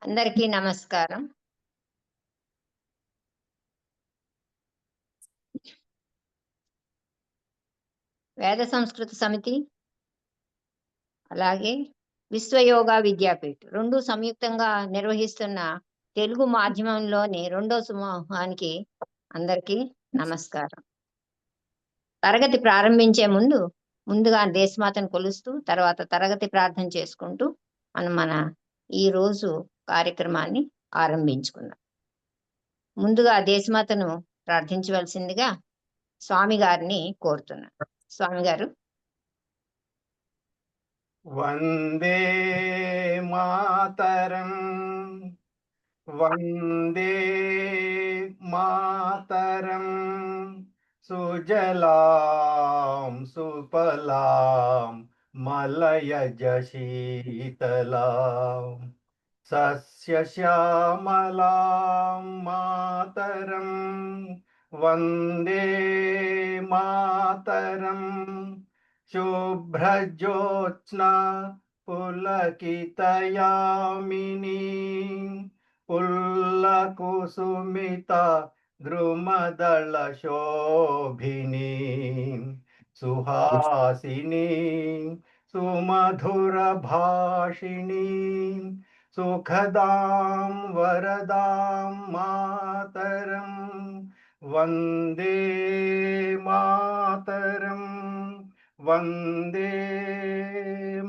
అందరికీ నమస్కారం. వేద సంస్కృత సమితి అలాగే విశ్వ యోగా విద్యాపీఠ్ 2 సంయుక్తంగా నిర్వహిస్తున్న తెలుగు మాధ్యమంలోని రెండో సమూహానికి అందరికీ నమస్కారం. తరగతి ప్రారంభించే ముందుగా దేశమాతను కొలుస్తూ తర్వాత తరగతి ప్రార్థన చేసుకుంటూ మన ఈ రోజు కార్యక్రమాన్ని ఆరంభించుకుందాం. ముందుగా దేశమాతను ప్రార్థించవలసిందిగా స్వామి గారిని కోరుతున్నాను. స్వామి గారు. వందే మాతరం వందే మాతరం సుజలాం సుఫలాం మలయజ శీతలాం సస్యశ్యామలాం మాతరం వందే మాతరం శుభ్రజ్యోత్స్నా పులకితయామినీ పుల్లకుసుమిత ద్రుమదళ శోభినీ సుహాసినీ సుమధుర భాషిణీ సుఖదాం వరదాం మాతరం వందే మాతరం వందే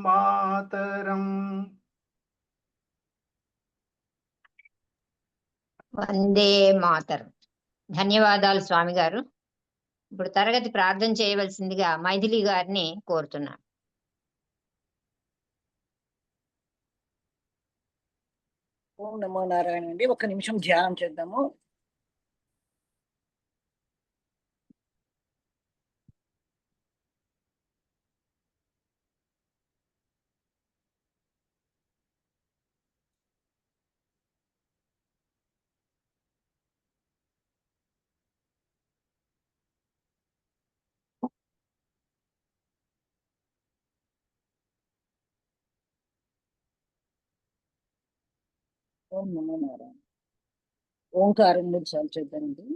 మాతరం. వందే మాతరం. ధన్యవాదాలు స్వామి గారు. ఇప్పుడు తరగతి ప్రార్థన చేయవలసిందిగా మైథిలి గారిని కోరుతున్నాను. ఓం నమో నారాయణ అండి. ఒక నిమిషం ధ్యానం చేద్దాము. ఓం నమో నారాయణ. ఓంకారం 3 సార్లు చేద్దామండి.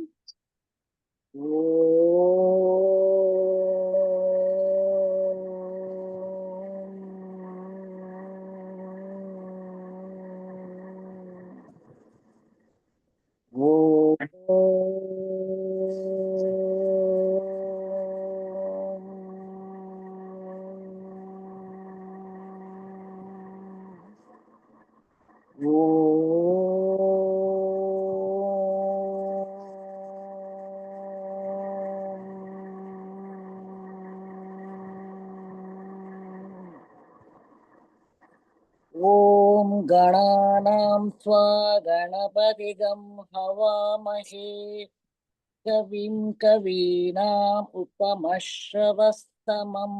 ఓం గణానాం త్వా గణపతిగం హవామహే కవిం కవీనాం ఉపమశ్రవస్తమం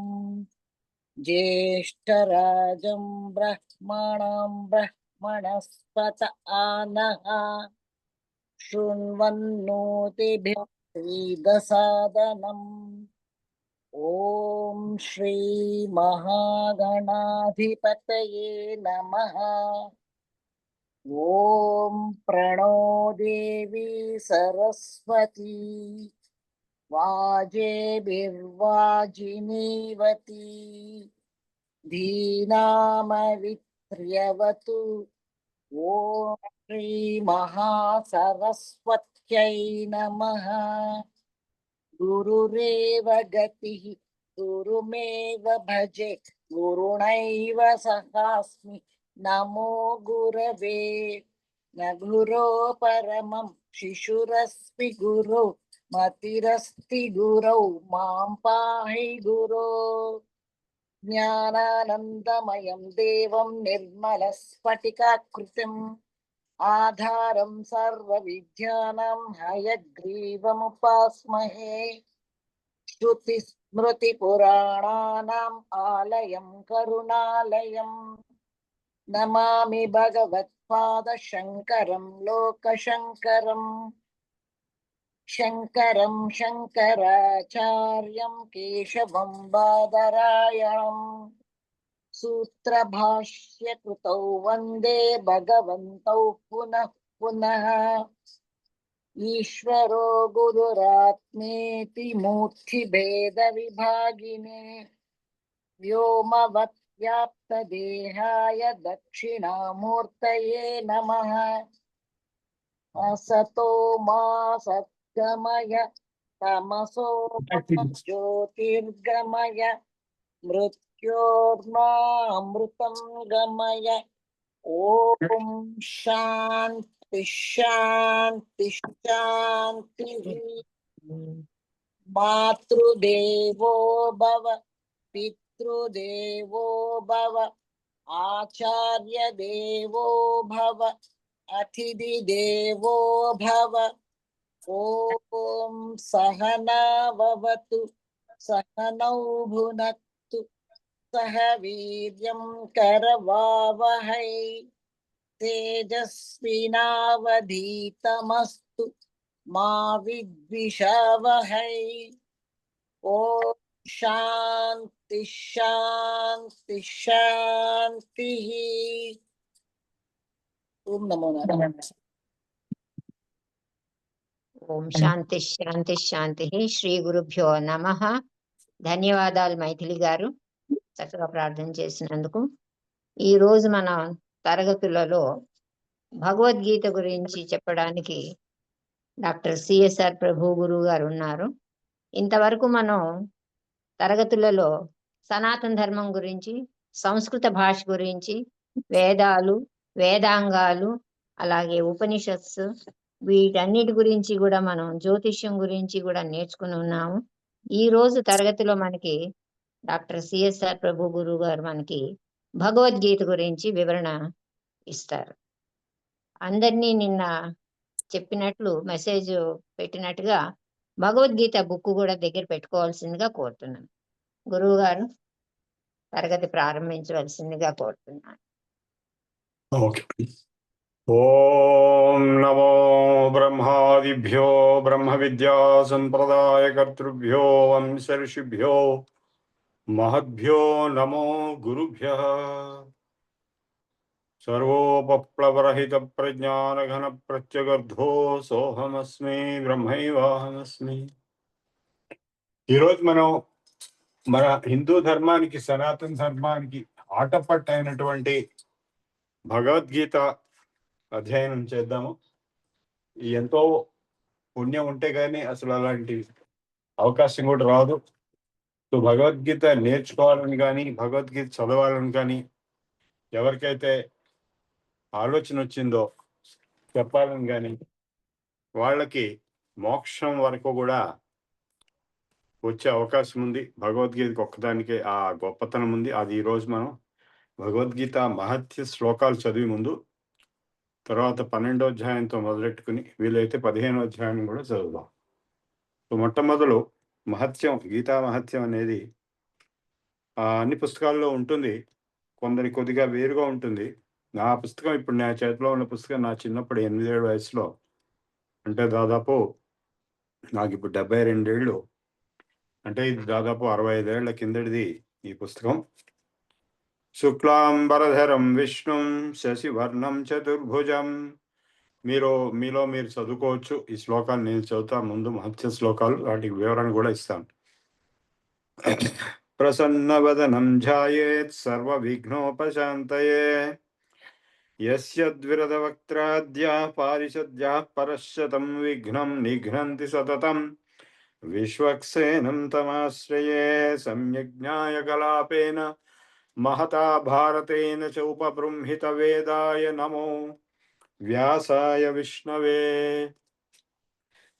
జ్యేష్ఠరాజం బ్రహ్మణాం బ్రహ్మణస్పత ఆనః శృణ్వన్నోతిభిः శ్రీదసాదనం. ఓం శ్రీ మహాగణాధిపతయే నమః. ఓం ప్రణో దేవి సరస్వతి వాజేభిర్వాజినీవతి ధీనామవిత్ర్యవతు. ఓం శ్రీ మహాసరస్వత్యై నమః. గురురేవ గతిః గురుమేవ భజే గురుణైవ సహాస్మి నమో గురవే. న గురో పరమం శిశురస్మి గురౌ మతిరస్తి గురౌ మాం పాహి గురో. జ్ఞానానందమయం దేవం నిర్మలస్ఫటికాకృతిం ఆధారం సర్వవిద్యానాం హయగ్రీవముపాస్మహే. శృతి స్మృతి పురాణానాం ఆలయం కరుణాలయం. నమామి భగవత్పాద శంకరం లోకశంకరం. శంకరం శంకరాచార్యం కేశవం బాదరాయణం. सूत्रभाष्यकृतौ वन्दे भगवन्तौ पुनः पुनः ईश्वरो गुरुरात्मेति मूर्तिभेदविभागिने व्योमवद्व्याप्तदेहाय दक्षिणामूर्तये नमः असतो मा सद्गमय तमसो मा ज्योतिर्गमय मृत्योर्मामृतं गमय ॐ शान्ति शान्ति शान्तिः मातृदेवो भव पितृदेवो भव आचार्य देवो भव अतिथिदेवो भव ॐ सहना भवतु सहनौ भुनक्तु सह वीर्यं करवावहै तेजस्विनावधीतमस्तु मा विद्विषावहै ॐ शान्ति शान्ति शान्तिः ॐ नमो नारायण ఓం శాంతి శాంతి శాంతి. శ్రీ గురుభ్యో నమః. ధన్యవాదాలు మైథిలి గారు, చక్కగా ప్రార్థన చేసినందుకు. ఈ రోజు మన తరగతులలో భగవద్గీత గురించి చెప్పడానికి డాక్టర్ సిఎస్ఆర్ ప్రభు గురువు గారు ఉన్నారు. ఇంతవరకు మనం తరగతులలో సనాతన ధర్మం గురించి, సంస్కృత భాష గురించి, వేదాలు, వేదాంగాలు, అలాగే ఉపనిషత్సు, వీటన్నిటి గురించి కూడా మనం జ్యోతిష్యం గురించి కూడా నేర్చుకుని ఉన్నాము. ఈ రోజు తరగతిలో మనకి డాక్టర్ సిఎస్ఆర్ ప్రభు గురువు గారు మనకి భగవద్గీత గురించి వివరణ ఇస్తారు. అందరినీ నిన్న చెప్పినట్లు మెసేజ్ పెట్టినట్టుగా భగవద్గీత బుక్ కూడా దగ్గర పెట్టుకోవాల్సిందిగా కోరుతున్నాను. గురువు గారు తరగతి ప్రారంభించవలసిందిగా కోరుతున్నాను. ఓకే. ఓం నమో బ్రహ్మాదిభ్యో బ్రహ్మ విద్యా సంప్రదాయ కర్తృభ్యో వంశ ఋషిభ్యో మహద్భ్యో నమో గురుభ్యః. సర్వోపప్లవరహిత ప్రజ్ఞానఘన ప్రత్యగర్ధో సోహమస్మి బ్రహ్మైవాహమస్మి. ఈరోజు మనం మన హిందూ ధర్మానికి, సనాతన ధర్మానికి ఆటపట్టైనటువంటి భగవద్గీత అధ్యయనం చేద్దాము. ఎంతో పుణ్యం ఉంటే కానీ అసలు అలాంటి అవకాశం కూడా రాదు. సో భగవద్గీత నేర్చుకోవాలని కానీ, భగవద్గీత చదవాలని కానీ, ఎవరికైతే ఆలోచన వచ్చిందో చెప్పాలని కానీ, వాళ్ళకి మోక్షం వరకు కూడా వచ్చే అవకాశం ఉంది. భగవద్గీతకి ఒక్కదానికే ఆ గొప్పతనం ఉంది. అది ఈరోజు మనం భగవద్గీత మహత్య శ్లోకాలు చదివి ముందు తర్వాత 12వ అధ్యాయంతో మొదలెట్టుకుని వీలైతే 15వ అధ్యాయం కూడా చదువుదాం. సో మొట్టమొదలు మహత్యం, గీతా మహత్యం అనేది అన్ని పుస్తకాల్లో ఉంటుంది. కొందరి కొద్దిగా వేరుగా ఉంటుంది. నా పుస్తకం, ఇప్పుడు నా చేతిలో ఉన్న పుస్తకం నా చిన్నప్పుడు 8 ఏళ్ళ వయసులో, అంటే దాదాపు నాకు ఇప్పుడు 72 ఏళ్ళు, అంటే ఇది దాదాపు 65 ఏళ్ల కిందటిది ఈ పుస్తకం. శుక్లాంబరధరం విష్ణుం శశివర్ణం చతుర్భుజం. మీలో మీరు చదువుకోవచ్చు. ఈ శ్లోకాలు నేను చదువుతా ముందు, మహత్య శ్లోకాలు, వాటికి వివరణ కూడా ఇస్తాను. ప్రసన్నవదనం ధ్యాయేత్ సర్వ విఘ్నోపశాంతయే యస్య ద్విరదవక్త్రాద్యా పారిషద్యా పరశ్శతం విఘ్నం నిఘ్నంతి సతతం విశ్వక్సేనం తమాశ్రయే సమ్యజ్ఞాయ కలాపేన మహతా భారతేన చ ఉపబృంహిత వేదాయ నమో వ్యాసాయ విష్ణవే.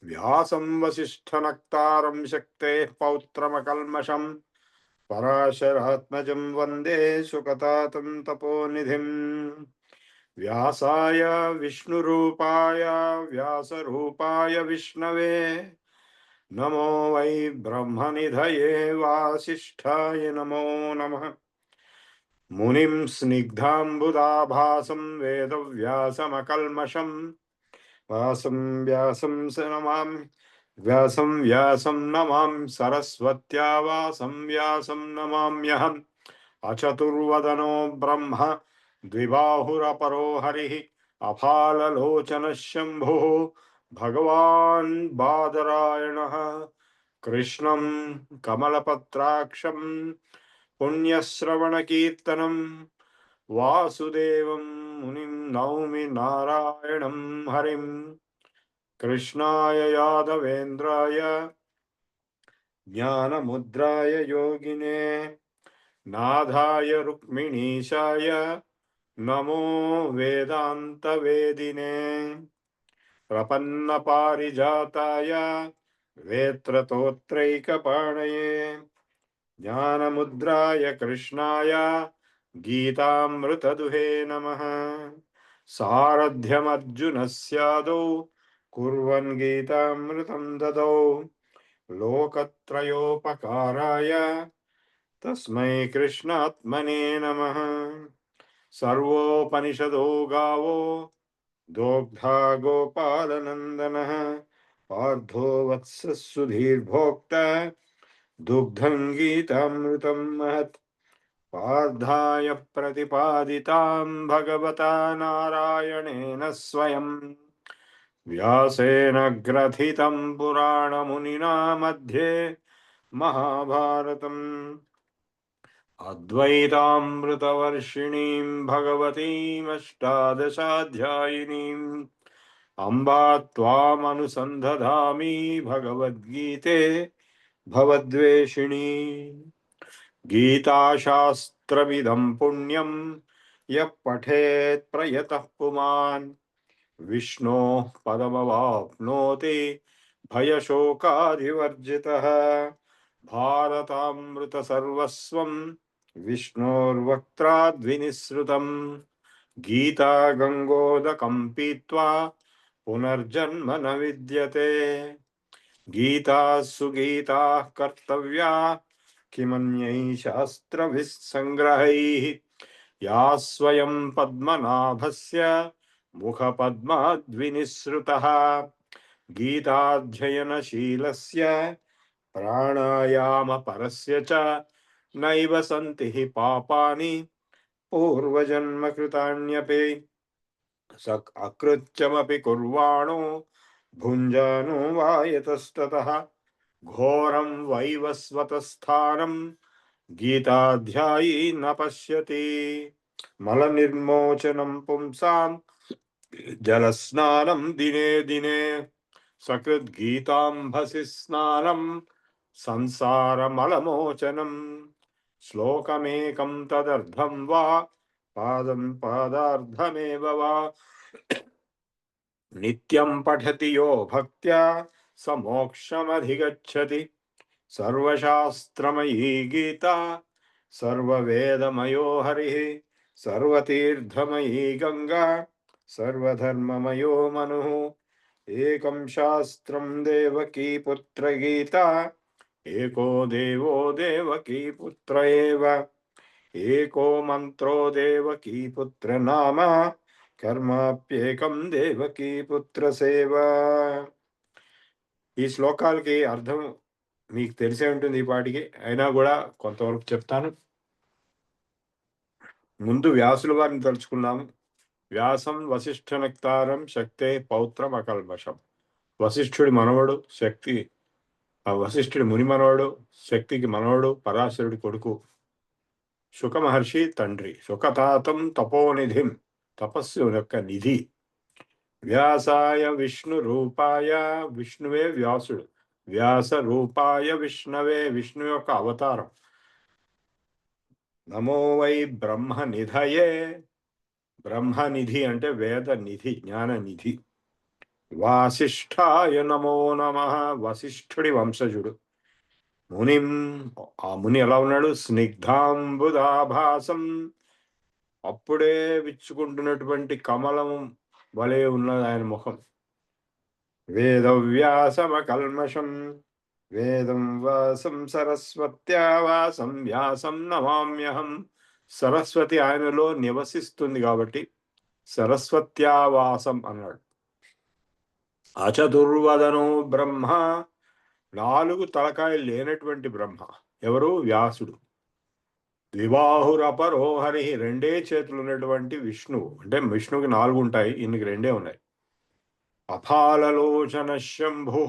వ్యాసం వసిష్ఠనక్తారం శక్తేః పౌత్రమకల్మషం పరాశరాత్మజం వందే సుకతాతం తపోనిధిం. వ్యాసాయ విష్ణురూపాయ వ్యాసరూపాయ విష్ణవే నమో వై బ్రహ్మనిధయే వాసిష్ఠాయ నమో నమః. మునిం స్నిగ్ధాంబుదాభాసం వేదవ్యాసమకల్మషం వ్యాసం వ్యాసం నమామి సరస్వత్యా వ్యాసం నమామ్యహం. అచతుర్వదనో బ్రహ్మ ద్విబాహురపరో హరి అఫాలలోచన శంభో భగవాన్ బాదరాయణ కృష్ణం కమలపత్రాక్షం పుణ్యశ్రవణకీర్తనం వాసుదేవం మునిం నౌమి నారాయణం హరిం కృష్ణాయ యాదవేంద్రాయ జ్ఞానముద్రాయ యోగినే నాథాయ రుక్మిణీశాయ నమో వేదాంతవేదినే ప్రపన్న పారిజాతాయ వేత్రతోత్రైకపాణయే జ్ఞానముద్రాయ కృష్ణాయ గీతామృతదుహే నమః సారథ్యమర్జునస్యాదౌ కుర్వన్ గీతామృతం దదౌ లోకత్రయోపకారాయ తస్మై కృష్ణాత్మనే నమః సర్వోపనిషదో గావో దోగ్ధా గోపాలనందనః పార్థో వత్స సుధీర్భోక్త దుగ్ధం గీతామృతం మహత్ పార్థాయ ప్రతిపాదితాం భగవతా నారాయణేన స్వయం వ్యాసేన గ్రథితం పురాణమునినా మధ్యే మహాభారతం అద్వైతామృతవర్షిణీం భగవతీమష్టాదశాధ్యాయినీం అంబా త్వామనుసందధామి భగవద్గీతే భవద్వేషిణీ గీతాశాస్త్రమిదం పుణ్యం యః పఠేత్ ప్రయతః పుమాన్ విష్ణోః పదమవాప్నోతి భయశోకాదివర్జితః భారతామృత సర్వస్వం విష్ణోర్వక్త్రాద్వినిసృతం గీతా గంగోదకం పీత్వా పునర్జన్మ న విద్యతే గీతాసు గీతాః కర్తవ్యా కిమన్యై శాస్త్రభిః సంగ్రహైః యా స్వయం పద్మనాభస్య ముఖపద్మాద్వినిసృతః గీతాధ్యయనశీలస్య ప్రాణాయామపరస్య చ నైవ సంతి హి పాపాని పూర్వజన్మకృతాన్యపి అకృత్యమపి కుర్వాణో భుంజానో వాయతస్తతః ఘోరం వైవస్వతస్థానం గీతాధ్యాయీ న పశ్యతి మలనిర్మోచనం పుంసాం జలస్నానం దినే దినే సకృద్గీతాంభసి స్నానం సంసారమలమోచనం శ్లోకమేకం తదర్థం వా పాదం పాదార్థమేవ వా నిత్యం పఠతి యో భక్త్యా స మోక్షమధిగచ్చతి సర్వశాస్త్రమయీ గీతా సర్వవేదమయో హరిః సర్వతీర్థమయీ గంగా సర్వధర్మమయో మనుః ఏకం శాస్త్రం దేవకీ పుత్ర గీతా ఏకో దేవో దేవకీ పుత్ర ఏవ ఏకో మంత్రో దేవకీ పుత్ర నామ కర్మాప్యేకం దేవకీ పుత్ర సేవ. ఈ శ్లోకాలకి అర్థం మీకు తెలిసే ఉంటుంది ఈ పాటికి, అయినా కూడా కొంతవరకు చెప్తాను. ముందు వ్యాసుల వారిని తలుచుకున్నాము. వ్యాసం వశిష్ఠ నక్తారం శక్తే పౌత్రం అకల్మషం. వశిష్ఠుడి మనవడు శక్తి, వశిష్ఠుడి ముని మనవడు, శక్తికి మనవడు, పరాశరుడి కొడుకు. శుక మహర్షి తండ్రి. శుకతాతం తపోనిధిం, తపస్సు యొక్క నిధి. వ్యాసాయ విష్ణు రూపాయ, విష్ణువే వ్యాసుడు. వ్యాస రూపాయ విష్ణవే, విష్ణు యొక్క అవతారం. నమో వై బ్రహ్మ నిధయే, బ్రహ్మనిధి అంటే వేద నిధి, జ్ఞాన నిధి. వాసిష్ఠాయ నమో నమః, వశిష్ఠుడి వంశజుడు. మునిం, ఆ ముని ఎలా ఉన్నాడు? స్నిగ్ధాంబుదాభాసం, అప్పుడే విచ్చుకుంటున్నటువంటి కమలం వలె ఉన్నది ఆయన ముఖం. వేదవ్యాసమకల్మషం, వేదం వాసం సరస్వత్యా వాసం వ్యాసం నమామ్యహం. సరస్వతి ఆయనలో నివసిస్తుంది కాబట్టి సరస్వత్యావాసం అన్నాడు. అచతుర్వదనో బ్రహ్మ, 4 తలకాయలు లేనటువంటి బ్రహ్మ. ఎవరు? వ్యాసుడు. ద్విబాహురపరో హరి, రెండే చేతులు ఉన్నటువంటి విష్ణువు. అంటే విష్ణువుకి 4 ఉంటాయి, ఈయనకి 2 ఉన్నాయి. అఫాలలోచన శంభు,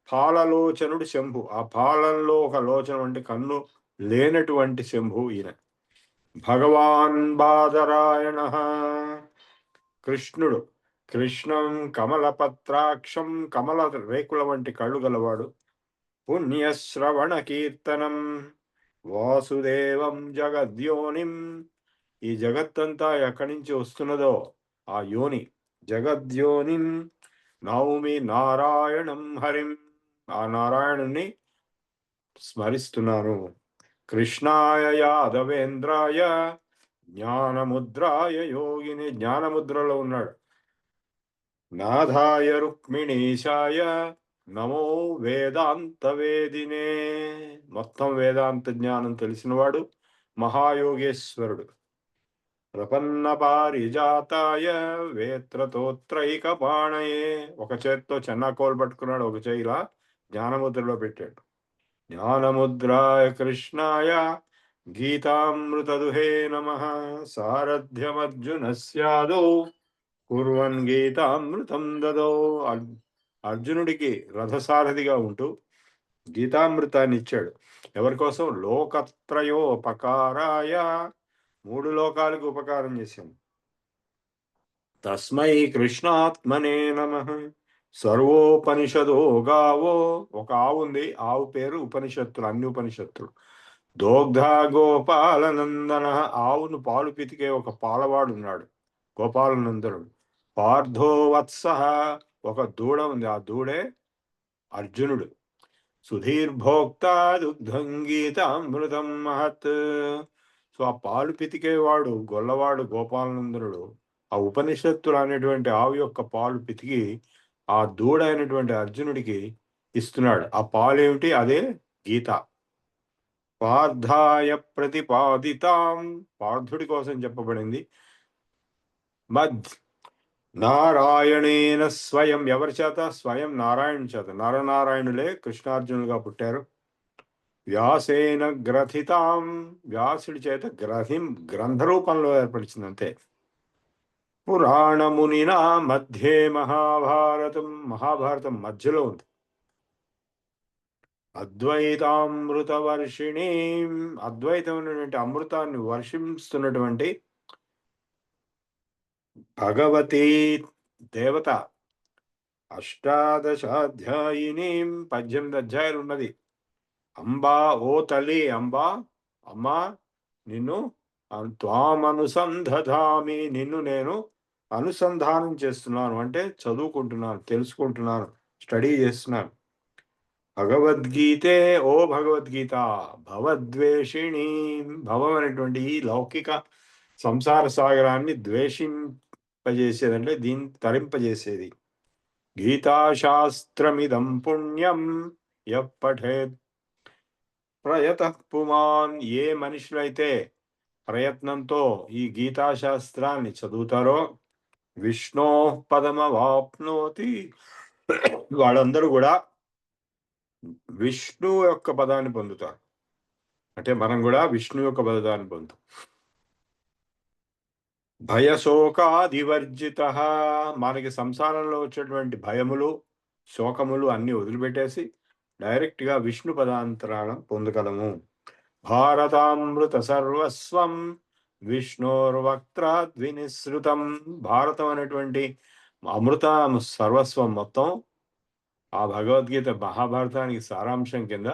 ఫాలలోచనుడు శంభు. ఆ ఫాలంలో ఒక లోచనం అంటే కన్ను లేనటువంటి శంభు ఈయన. భగవాన్ బాదరాయణ, కృష్ణుడు. కృష్ణం కమలపత్రాక్షం, కమల రేకుల వంటి కళ్ళు గలవాడు. పుణ్యశ్రవణ కీర్తనం వాసుదేవం జగద్యోనిం, ఈ జగత్తంతా ఎక్కడి నుంచి వస్తున్నదో ఆ యోని, జగద్యోనిం నౌమి నారాయణం హరిం, ఆ నారాయణుని స్మరిస్తున్నాను. కృష్ణాయ యాదవేంద్రాయ జ్ఞానముద్రాయ యోగిని, జ్ఞానముద్రలో ఉన్నాడు. నాథాయ రుక్మిణీశాయ నమో వేదాంత వేదినే, మొత్తం వేదాంత జ్ఞానం తెలిసినవాడు, మహాయోగేశ్వరుడు. ప్రపన్న పారిజాతాయ వేత్రతోత్రైక పాణయే, ఒక చేత్తో చెన్నాకోలు పట్టుకున్నాడు, ఒక చేయిలా జ్ఞానముద్రలో పెట్టాడు. జ్ఞానముద్రాయ కృష్ణాయ గీతామృతదుహే నమః, సారథ్యమర్జునస్యాదో కుర్వన్ గీతామృతం దదో. అర్జునుడికి రథసారథిగా ఉంటూ గీతామృతాన్ని ఇచ్చాడు. ఎవరి కోసం? లోకత్రయోపకారాయ, 3 లోకాలకు ఉపకారం చేశాను. తస్మై కృష్ణాత్మనే నమః. సర్వోపనిషదో గావో, ఒక ఆవు ఉంది, ఆవు పేరు ఉపనిషత్తులు, అన్ని ఉపనిషత్తులు. దోగ్ధ గోపాలనందన, ఆవును పాలు పితికే ఒక పాలవాడు ఉన్నాడు, గోపాలనందనుడు. పార్థో వత్స, ఒక దూడ ఉంది, ఆ దూడే అర్జునుడు. సుధీర్భోక్త దుగ్ధం గీతామృతం మహత్. సో ఆ పాలు పితికేవాడు, గొల్లవాడు గోపాలనందనుడు ఆ ఉపనిషత్తులు అనేటువంటి ఆవు యొక్క పాలు పితికి ఆ దూడ అయినటువంటి అర్జునుడికి ఇస్తున్నాడు. ఆ పాలు ఏమిటి? అదే గీత. పార్థాయ ప్రతిపాదితాం, పార్థుడి కోసం చెప్పబడింది. మద్ నారాయణేన స్వయం, ఎవరి చేత? స్వయం నారాయణ చేత. నరనారాయణులే కృష్ణార్జునులుగా పుట్టారు. వ్యాసేన గ్రథితాం, వ్యాసుడి చేత గ్రంథ రూపంలో ఏర్పరిచింది అంతే. పురాణమునినా మధ్యే మహాభారతం, మహాభారతం మధ్యలో ఉంది. అద్వైతామృత వర్షిణి, అద్వైతమైనటువంటి అమృతాన్ని వర్షిస్తున్నటువంటి భగవతి దేవత. అష్టాదశాధ్యాయిని, 18 అధ్యాయాలు ఉన్నది. అంబా, ఓ తల్లి అంబా, అమ్మా నిన్ను త్వామనుసంధామి, నిన్ను నేను అనుసంధానం చేస్తున్నాను, అంటే చదువుకుంటున్నాను, తెలుసుకుంటున్నాను, స్టడీ చేస్తున్నాను. భగవద్గీతే, ఓ భగవద్గీత, భవద్వేషిణి, భవం అనేటువంటి ఈ లౌకిక సంసార సాగరాన్ని ద్వేషింపజేసేదంటే దీన్ని తరింపజేసేది. గీతాశాస్త్రమిదం పుణ్యం యప్పఠేత్ ప్రయతః పుమాన్, ఏ మనుషులైతే ప్రయత్నంతో ఈ గీతాశాస్త్రాన్ని చదువుతారో విష్ణో పదమవాప్నోతి, వాళ్ళందరూ కూడా విష్ణు యొక్క పదాన్ని పొందుతారు. అంటే మనం కూడా విష్ణు యొక్క పదాన్ని పొందుతాం. భయశోకాదివర్జిత, మనకి సంసారంలో వచ్చేటువంటి భయములు శోకములు అన్ని వదిలిపెట్టేసి డైరెక్ట్గా విష్ణు పదాంతరాలను పొందగలము. భారతామృత సర్వస్వం విష్ణోర్వక్త్రాద్వినిసృతం, భారతం అనేటువంటి అమృత సర్వస్వం మొత్తం ఆ భగవద్గీత మహాభారతానికి సారాంశం కింద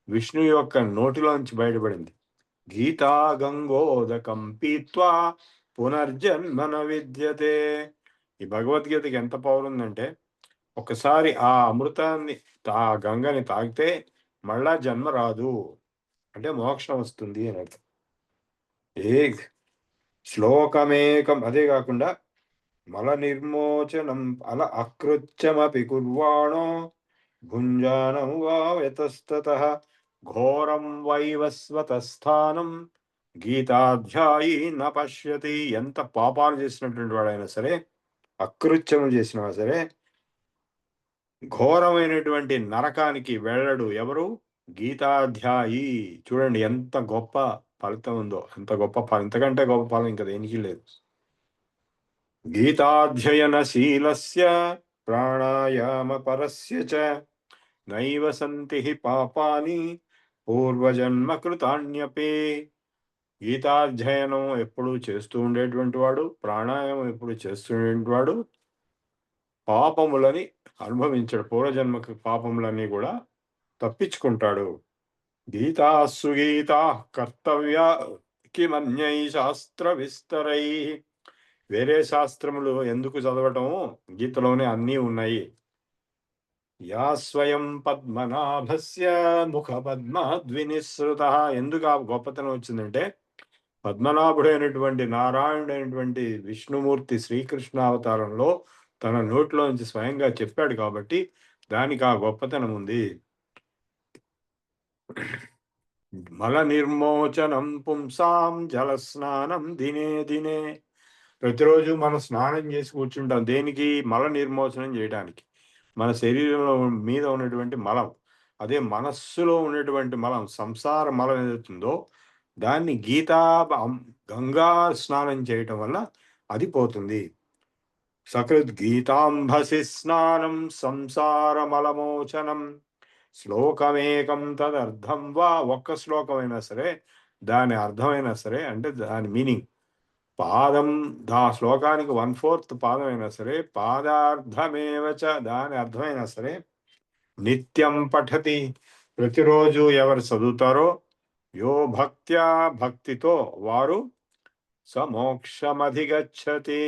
విష్ణు యొక్క నోటిలోంచి బయటపడింది. గీతా గంగోదకం పీత్వా పునర్జన్మన విద్యతే. ఈ భగవద్గీతకి ఎంత పవర్ ఉందంటే ఒకసారి ఆ అమృతాన్ని, ఆ గంగని తాగితే మళ్ళా జన్మ రాదు, అంటే మోక్షం వస్తుంది అని అర్థం. ఏ శ్లోకమేకం, అదే కాకుండా మల నిర్మోచనం అల అకృత్యమపి కుర్వాణో భుంజానం వా యతస్తతః ఘోరం వైవస్వతస్థానం గీతాధ్యాయీ న పశ్యతి. ఎంత పాపాలు చేసినటువంటి వాడైనా సరే, అకృత్యములు చేసినా సరే ఘోరమైనటువంటి నరకానికి వెళ్ళడు. ఎవరు? గీతాధ్యాయి. చూడండి ఎంత గొప్ప ఫలితం ఉందో, ఎంత గొప్ప ఫలం, ఇంతకంటే గొప్ప ఫలం ఇంకా దేనికి లేదు. గీతాధ్యయనశీలస్య ప్రాణాయామ పరస్య చ నైవ సంతి హి పాపాని పూర్వజన్మ కృతాన్యపే. గీతాధ్యయనం ఎప్పుడు చేస్తూ ఉండేటువంటి వాడు, ప్రాణాయామం ఎప్పుడు చేస్తుండేటువంటి వాడు పాపములని అనుభవించాడు, పూర్వజన్మకి పాపములన్నీ కూడా తప్పించుకుంటాడు. గీతాసు గీతా కర్తవ్య కిమన్యై శాస్త్ర విస్తరై. వేరే శాస్త్రములు ఎందుకు చదవటము, గీతలోనే అన్నీ ఉన్నాయి. యా స్వయం పద్మనాభస్య ముఖ పద్మాద్వినిసృత. ఎందుకు ఆ గొప్పతనం వచ్చిందంటే, పద్మనాభుడైనటువంటి నారాయణుడైనటువంటి విష్ణుమూర్తి శ్రీకృష్ణ అవతారంలో తన నోటిలోంచి స్వయంగా చెప్పాడు కాబట్టి దానికి ఆ గొప్పతనం ఉంది. మల నిర్మోచనం పుంసాం జల స్నానం దినే దినే. ప్రతిరోజు మనం స్నానం చేసి కూర్చుంటాం దేనికి? మల నిర్మోచనం చేయడానికి. మన శరీరంలో మీద ఉన్నటువంటి మలం, అదే మనస్సులో ఉన్నటువంటి మలం, సంసార మలం ఏదవుతుందో దాన్ని గంగా స్నానం చేయటం వల్ల అది పోతుంది. సకృద్ గీతాంభసి స్నానం సంసార మలమోచనం. శ్లోకమేకం తదర్థం వా. ఒక్క శ్లోకమైనా సరే, దాని అర్థమైనా సరే, అంటే దాని మీనింగ్ పాదం, శ్లోకానికి 1/4 పాదం అయినా సరే, పాదార్థమేవచ దాని అర్థమైనా సరే, నిత్యం పఠతి ప్రతిరోజు ఎవరు చదువుతారో, యో భక్త్యా భక్తితో వారు సమోక్షమధిగచ్చతి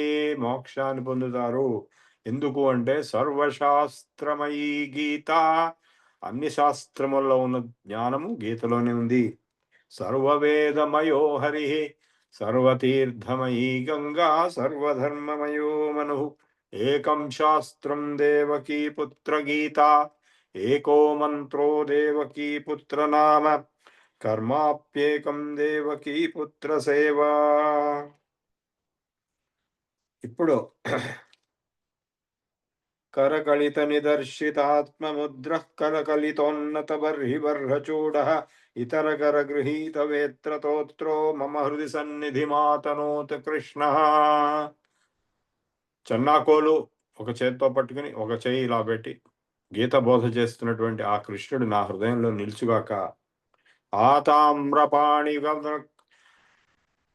మోక్షాన్ని పొందుతారు. ఎందుకు అంటే సర్వశాస్త్రమయీ గీత, అన్ని శాస్త్రముల్లో ఉన్న జ్ఞానము గీతలోనే ఉంది. సర్వవేదమయో హరి సర్వతీర్థమయీ గంగా సర్వధర్మమయో మను. ఏకం శాస్త్రం దేవకీ పుత్ర గీత, ఏకో మంత్రో దేవకీ పుత్ర నామ, కర్మాప్యేకం దేవకీ పుత్ర సేవా. ఇప్పుడు కరకలిత నిదర్శితాత్మముద్ర కరకలితోన్నత బర్హిబర్హచూడ ఇతర కర గృహీత వేత్రతోత్రో మమ హృది సన్నిధి మాతనోత్ కృష్ణ. చెన్నాకోలు ఒక చేత్తో పట్టుకుని ఒక చెయ్యి ఇలా పెట్టి గీత బోధ చేస్తున్నటువంటి ఆ కృష్ణుడు నా హృదయంలో నిలుచుగాక. ఆతామ్రపాణి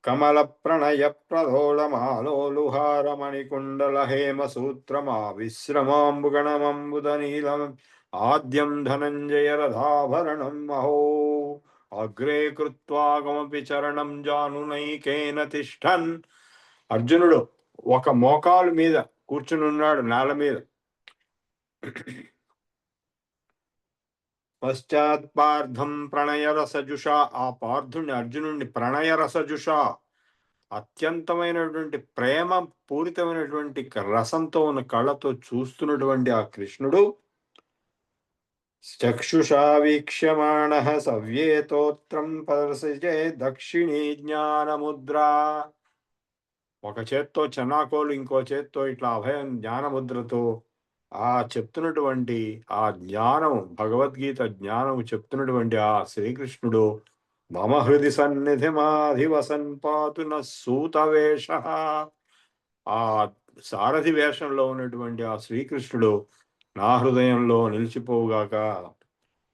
కమల ప్రణయ ప్రధోళమాలోలుహారమణికుండల హేమ సూత్రమా విశ్రమాంబుగణమంబుద నీలం ఆద్యం ధనంజయ రథాభరణం మహో అగ్రే కృత్వాగమపి చరణం జానునైకేన తిష్టన్. అర్జునుడు ఒక మోకాలు మీద కూర్చుని ఉన్నాడు నేల మీద. పశ్చాత్పార్థం ప్రణయరసజుష. ఆ పార్థుని అర్జునుడిని ప్రణయరసజుష, అత్యంతమైనటువంటి ప్రేమ పూరితమైనటువంటి రసంతో ఉన్న కళ్ళతో చూస్తున్నటువంటి ఆ కృష్ణుడు చక్షుషా వీక్ష్యమాణః సవ్యేతోత్రం పరసజే దక్షిణీ జ్ఞానముద్ర. ఒక చేత్తో చెన్నాకోలు, ఇంకో చేత్తో ఇట్లా అభయం జ్ఞానముద్రతో ఆ చెప్తున్నటువంటి ఆ జ్ఞానం, భగవద్గీత జ్ఞానం చెప్తున్నటువంటి ఆ శ్రీకృష్ణుడు మమ హృది సన్నిధి మాధివసన్ పాతు న సూతవేష. ఆ సారథి వేషంలో ఉన్నటువంటి ఆ శ్రీకృష్ణుడు నా హృదయంలో నిలిచిపోవుగాక.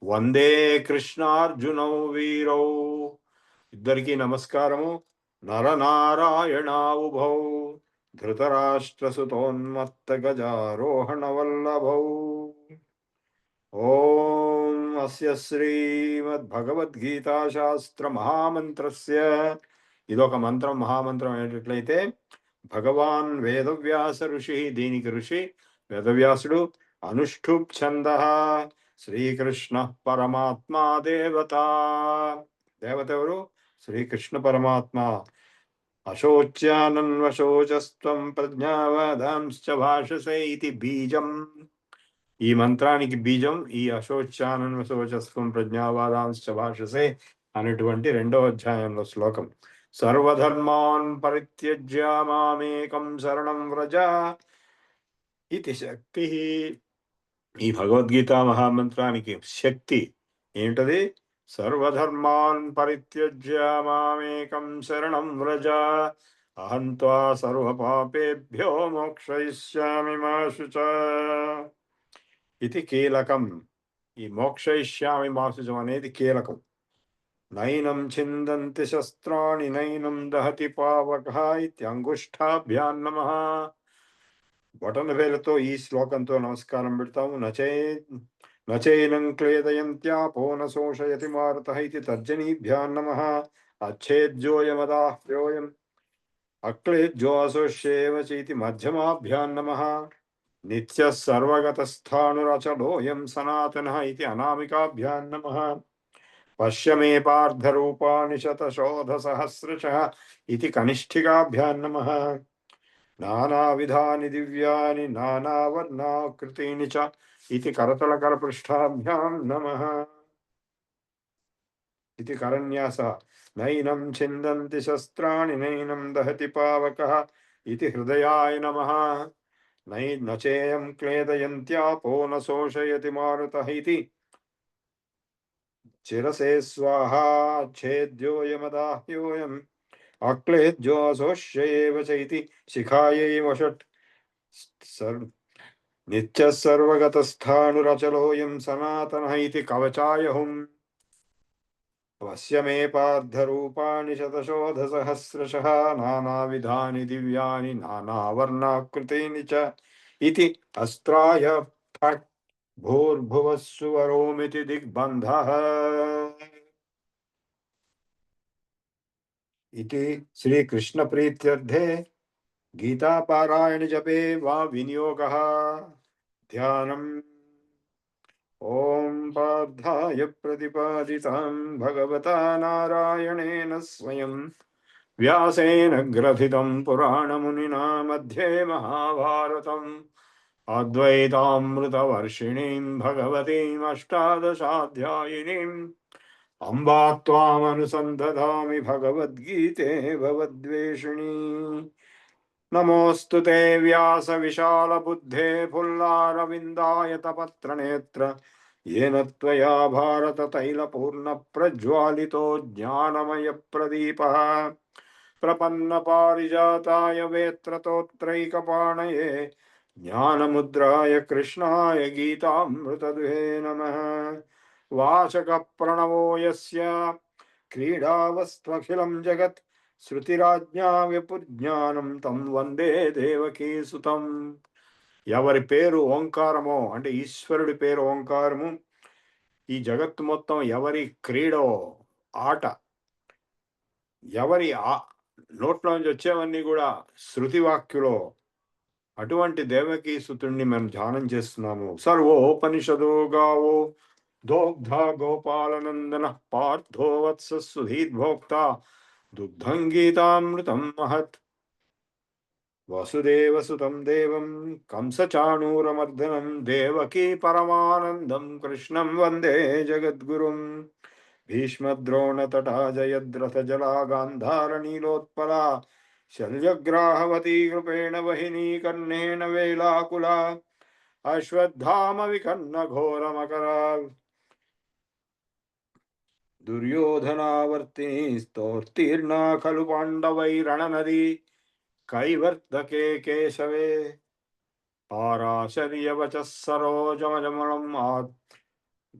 వందే కృష్ణార్జునౌ వీరౌ. ఇద్దరికీ నమస్కారము. నరనారాయణావుభౌ ధృతరాష్ట్రసుతోన్మత్త గజారోహణ వల్లభౌ. ఓం అస్య శ్రీమద్భగవద్గీతా శాస్త్ర మహామంత్రస్య. ఇదొక మంత్రం, మహామంత్రం అయినట్లయితే భగవాన్ వేదవ్యాస ఋషి, దీనికి ఋషి వేదవ్యాసుడు. అనుష్ఠుప్ ఛందః శ్రీకృష్ణ పరమాత్మా దేవత. దేవత ఎవరు? శ్రీకృష్ణ పరమాత్మ. అశోచ్యానన్వశోచస్త్వం ప్రజ్ఞావాదాంశ్చ భాషసే ఇది బీజం. ఈ మంత్రానికి బీజం ఈ అశోచ్యానన్వశోచస్త్వం ప్రజ్ఞావాదాంశ్చ భాషసే అనేటువంటి 2వ అధ్యాయంలో శ్లోకం. సర్వధర్మాన్ పరిత్యజ్య మామేకం శరణం వ్రజ ఇది శక్తి. ఈ భగవద్గీత మహామంత్రానికి శక్తి ఏంటది? సర్వధర్మాన్ పరిత్యజ్య మామేకం శరణం వ్రజ అహం త్వా సర్వపాపేభ్యో మోక్షయిష్యామి మా శుచ. ఇది కీలకం. ఈ మోక్షయిష్యామి మా శుచం అనేది కీలకం. నైనం ఛిందంతి శస్త్రాణి నైనం దహతి పావకః ఇత్యంగుష్ఠాభ్యాం నమః. బొటన వేలతో ఈ శ్లోకంతో నమస్కారం పెడతాము. నచైనం క్లేదయంత్యాపో న శోషయతి మారుతః ఇది తర్జనీభ్యాం నమః. అచ్ఛేద్యోయమదాహ్యోయం అక్లేద్యోऽశోష్యేవ చైతి మధ్యమాభ్యాం నమః. నిత్యః సర్వగతస్థాణురచలోయం సనాతనః ఇది అనామికాభ్యాం నమః. పశ్య మే పార్థరూపాణి శతశోధసహస్రశః ఇది కనిష్ఠికాభ్యాం నమః. నానావిధాని దివ్యాని నానావర్ణాకృతీని చ ఇది కరతలకరపృష్ఠాభ్యాం నమః. ఇది కరన్యాసః. నైనం ఛిందంతి శస్త్రాణి నైనం దహతి పావకః ఇది హృదయాయ నమః. నచేయం క్లేదయంత్యాపో న శోషయతి మారుతః ఇది చిరసే స్వాహా. ఛేద్యోయమదాహ్యోయం అక్లేద్యోऽశోష్యేవ చైతి శిఖాయైవ షట్. నిత్యః సర్వగతస్థాణురచలోయం సనాతనః ఇది కవచాయ హుం. పశ్య మే పార్థరూపాణి శతశోధసహస్రశః నానావిధాని దివ్యాని నానావర్ణాకృతీని చ ఇది అస్త్రాయ ఫట్. భూర్భువః సువరోమితి దిగ్బంధః. ఇది శ్రీకృష్ణ ప్రీత్యర్థే గీతాపారాయణ జపే వా వినియోగః. ధ్యానం. ఓం పార్థాయ ప్రతిపాదితాం భగవతా నారాయణేన స్వయం వ్యాసేన గ్రథితం పురాణమునినా మధ్యే మహాభారతం అద్వైతామృతవర్షిణీం భగవతీం అష్టాదశాధ్యాయినీం అంబా త్వామనుసందధామి భగవద్గీతే భవద్వేషిణీ. నమోऽस्तु ते व्यास विशाल बुद्धे फुल्लारविन्दायत पत्रनेत्र येन त्वया भारत तैलपूर्ण प्रज्वालितो ज्ञानमय प्रदीपः प्रपन्न पारिजाताय वेत्रतोत्रैकपाणये ज्ञानमुद्राय कृष्णाय गीतामृतदुहे नमः. वाचक प्रणवो यस्य क्रीडावस्त्वखिलं जगत् శృతిరాజ్ఞా విపుజ్ఞానం తం వందే దేవకీ సుతం. ఎవరి పేరు ఓంకారమో అంటే ఈశ్వరుడి పేరు ఓంకారము, ఈ జగత్తు మొత్తం ఎవరి క్రీడో ఆట, ఎవరి నోట్లోంచి వచ్చేవన్నీ కూడా శృతివాక్యులో, అటువంటి దేవకీ సుతుణ్ణి మనం ధ్యానం చేస్తున్నాము. సర్వోపనిషదో గావో దోగ్ధ గోపాలనందన పార్థో వత్స సుధీద్భోక్త దుగ్ధం గీతామృతం మహత్. వసుదేవసుతం దేవం కంసచాణూరమర్దనం దేవకీ పరమానందం కృష్ణం వందే జగద్గురుం. భీష్మద్రోణతటా జయద్రథ జలా గాంధారనీలోత్పలా శల్యగ్రాహవతీ కృపేణ వహినీ కర్ణేన వేలాకులా అశ్వత్థామ వికర్ణ ఘోరమకరా దుర్యోధనావర్తిని స్తోర్తీర్ణా ఖలు పాండవైరణనది కైవర్తకే కేశవే పారాశర్యవచః సరోజమజమలం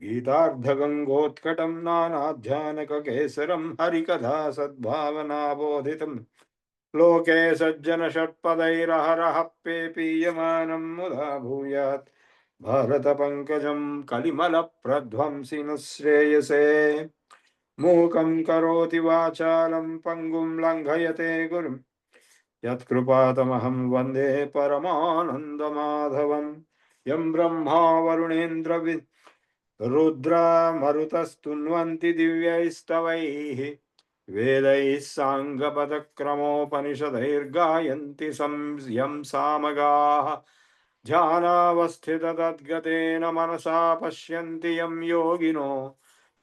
గీతార్ధగంగోత్కటం నానాధ్యానక కేసరం హరికథా సద్భావనాబోధితం లోకే సజ్జన షట్పదైరహరః పేపీయమానం ముదా భూయాత్ భారత పంకజం కలిమల ప్రధ్వంసిన శ్రేయసే. మూకం కరోతి వాచాలం పంగుం లంఘయతే గురుం యత్కృపాతమహం వందే పరమానందమాధవం. యం బ్రహ్మా వరుణేంద్ర రుద్రమరుతస్తున్వంతి దివ్యైస్తవైః వేదైః సాంగపదక్రమోపనిషదైర్గాయంతి యం సామగాః ధ్యానావస్థితతద్గతేన మనసా పశ్యంతి యం యోగినో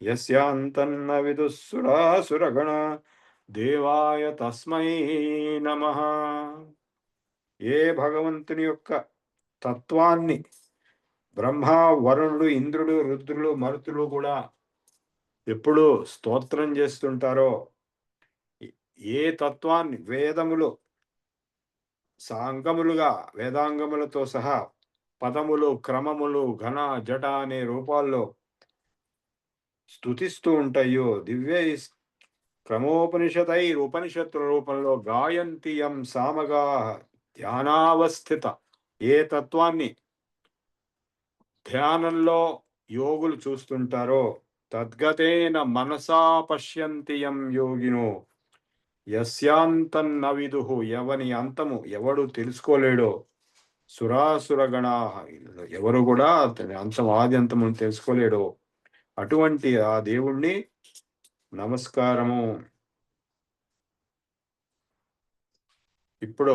యస్యాంతన్న విదుఃసురాసురగణ దేవాయ తస్మై నమః. ఏ భగవంతుని యొక్క తత్వాన్ని బ్రహ్మ వరుణుడు ఇంద్రుడు రుద్రులు మరుతులు కూడా ఎప్పుడు స్తోత్రం చేస్తుంటారో, ఏ తత్వాన్ని వేదములు సాంగములుగా వేదాంగములతో సహా పదములు, క్రమములు, ఘన, జట అనే రూపాల్లో స్తుతిస్తూ ఉంటాయో, దివ్య క్రమోపనిషదై ఉపనిషత్తుల రూపంలో గాయంతియం సామగా ధ్యానావస్థిత, ఏ తత్వాన్ని ధ్యానంలో యోగులు చూస్తుంటారో, తద్గతేన మనసా పశ్యంతియం యోగినో యస్యాంతన్న విదుహు, ఎవని అంతము ఎవడు తెలుసుకోలేడో, సురాసురగణా, ఎవరు కూడా అంతం ఆది అంతము తెలుసుకోలేడో అటువంటి ఆ దేవుణ్ణి నమస్కారము. ఇప్పుడు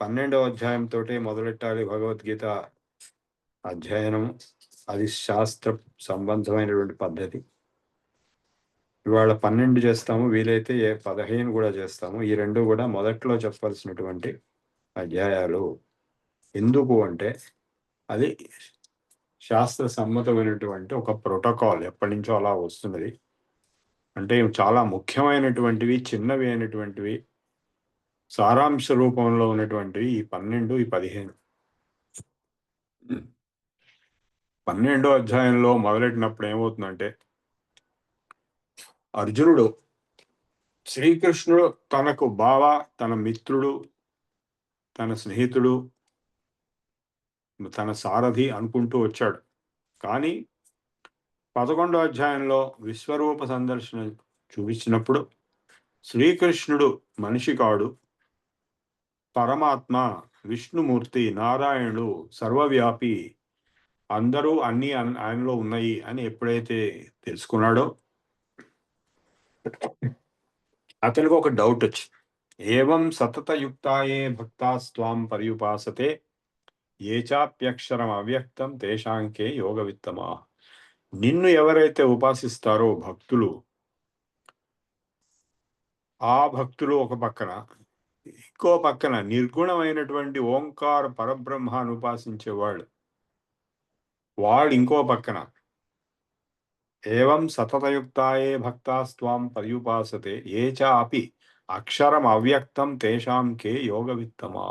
12వ అధ్యాయంతో మొదలెట్టాలి భగవద్గీత అధ్యయనం. అది శాస్త్ర సంబంధమైనటువంటి పద్ధతి. ఇవాళ 12 చేస్తాము, వీలైతే 15 కూడా చేస్తాము. ఈ రెండు కూడా మొదట్లో చెప్పాల్సినటువంటి అధ్యాయాలు. ఎందుకు అంటే అది శాస్త్ర సమ్మతమైనటువంటి ఒక ప్రోటోకాల్, ఎప్పటి నుంచో అలా వస్తున్నది. అంటే చాలా ముఖ్యమైనటువంటివి, చిన్నవి అయినటువంటివి, సారాంశ రూపంలో ఉన్నటువంటివి ఈ 12, ఈ 15. 12వ అధ్యాయంలో మొదలెట్టినప్పుడు ఏమవుతుందంటే, అర్జునుడు శ్రీకృష్ణుడు తనకు బావ, తన మిత్రుడు, తన స్నేహితుడు, తన సారథి అనుకుంటూ వచ్చాడు. కానీ 11వ అధ్యాయంలో విశ్వరూప సందర్శన చూపించినప్పుడు శ్రీకృష్ణుడు మనిషి కాడు, పరమాత్మ, విష్ణుమూర్తి, నారాయణుడు, సర్వవ్యాపి, అందరూ అన్ని ఆయనలో ఉన్నాయి అని ఎప్పుడైతే తెలుసుకున్నాడో అతనికి ఒక డౌట్ వచ్చింది. ఏవం సతతయుక్తాయే భక్తాస్త్వాం పర్యుపాసతే ఏ చాప్యక్షరం అవ్యక్తం తేషాంకే యోగ విత్తమా. నిన్ను ఎవరైతే ఉపాసిస్తారో భక్తులు, ఆ భక్తులు ఒక పక్కన, ఇంకో పక్కన నిర్గుణమైనటువంటి ఓంకార పరబ్రహ్మాన్ని ఉపాసించేవాళ్ళు వాళ్ళు ఇంకో పక్కన. ఏవం సతతయుక్తాయే భక్తాస్త్వాం పర్యుపాసతే ఏ చాపి అక్షరం అవ్యక్తం తేషాం కే యోగ విత్తమా.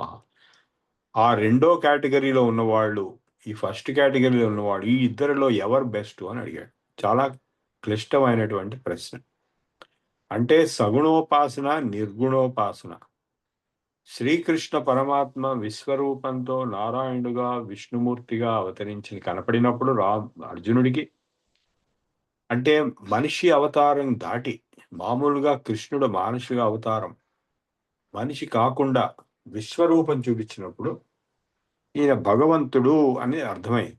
ఆ రెండో కేటగిరీలో ఉన్నవాళ్ళు, ఈ ఫస్ట్ కేటగిరీలో ఉన్నవాళ్ళు, ఈ ఇద్దరిలో ఎవరు బెస్ట్ అని అడిగాడు. చాలా క్లిష్టమైనటువంటి ప్రశ్న. అంటే సగుణోపాసన, నిర్గుణోపాసన. శ్రీకృష్ణ పరమాత్మ విశ్వరూపంతో నారాయణుడుగా, విష్ణుమూర్తిగా అవతరించి కనపడినప్పుడు అర్జునుడికి, అంటే మనిషి అవతారం దాటి మామూలుగా కృష్ణుడు మానుషిగా అవతారం, మనిషి కాకుండా విశ్వరూపం చూపించినప్పుడు ఈయన భగవంతుడు అని అర్థమైంది.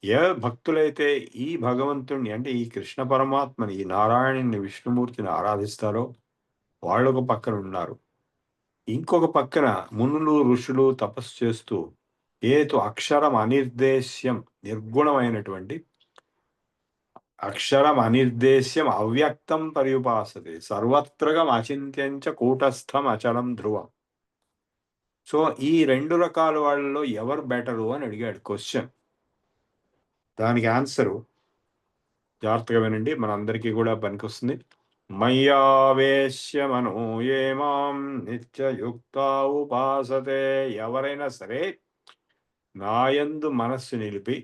ఏ భక్తులైతే ఈ భగవంతుడిని, అంటే ఈ కృష్ణ పరమాత్మని, ఈ నారాయణుని, విష్ణుమూర్తిని ఆరాధిస్తారో వాళ్ళు ఒక పక్కన ఉన్నారు. ఇంకొక పక్కన మునులు, ఋషులు తపస్సు చేస్తూ ఏతో అక్షరం అనిర్దేశ్యం, నిర్గుణమైనటువంటి అక్షరం అనిర్దేశ్యం అవ్యక్తం పర్యుపాసతే సర్వత్రగం అచింత్యంచ కూటస్థం అచలం ధ్రువం. సో ఈ రెండు రకాల వాళ్ళలో ఎవరు బెటరు అని అడిగాడు క్వశ్చన్. దానికి ఆన్సరు జాగ్రత్తగా వినండి, మనందరికీ కూడా పనికొస్తుంది. మయ్యావేశ్య మనో ఏ మాం నిత్యయుక్త ఉపాసతే. ఎవరైనా సరే నాయందు మనస్సు నిలిపి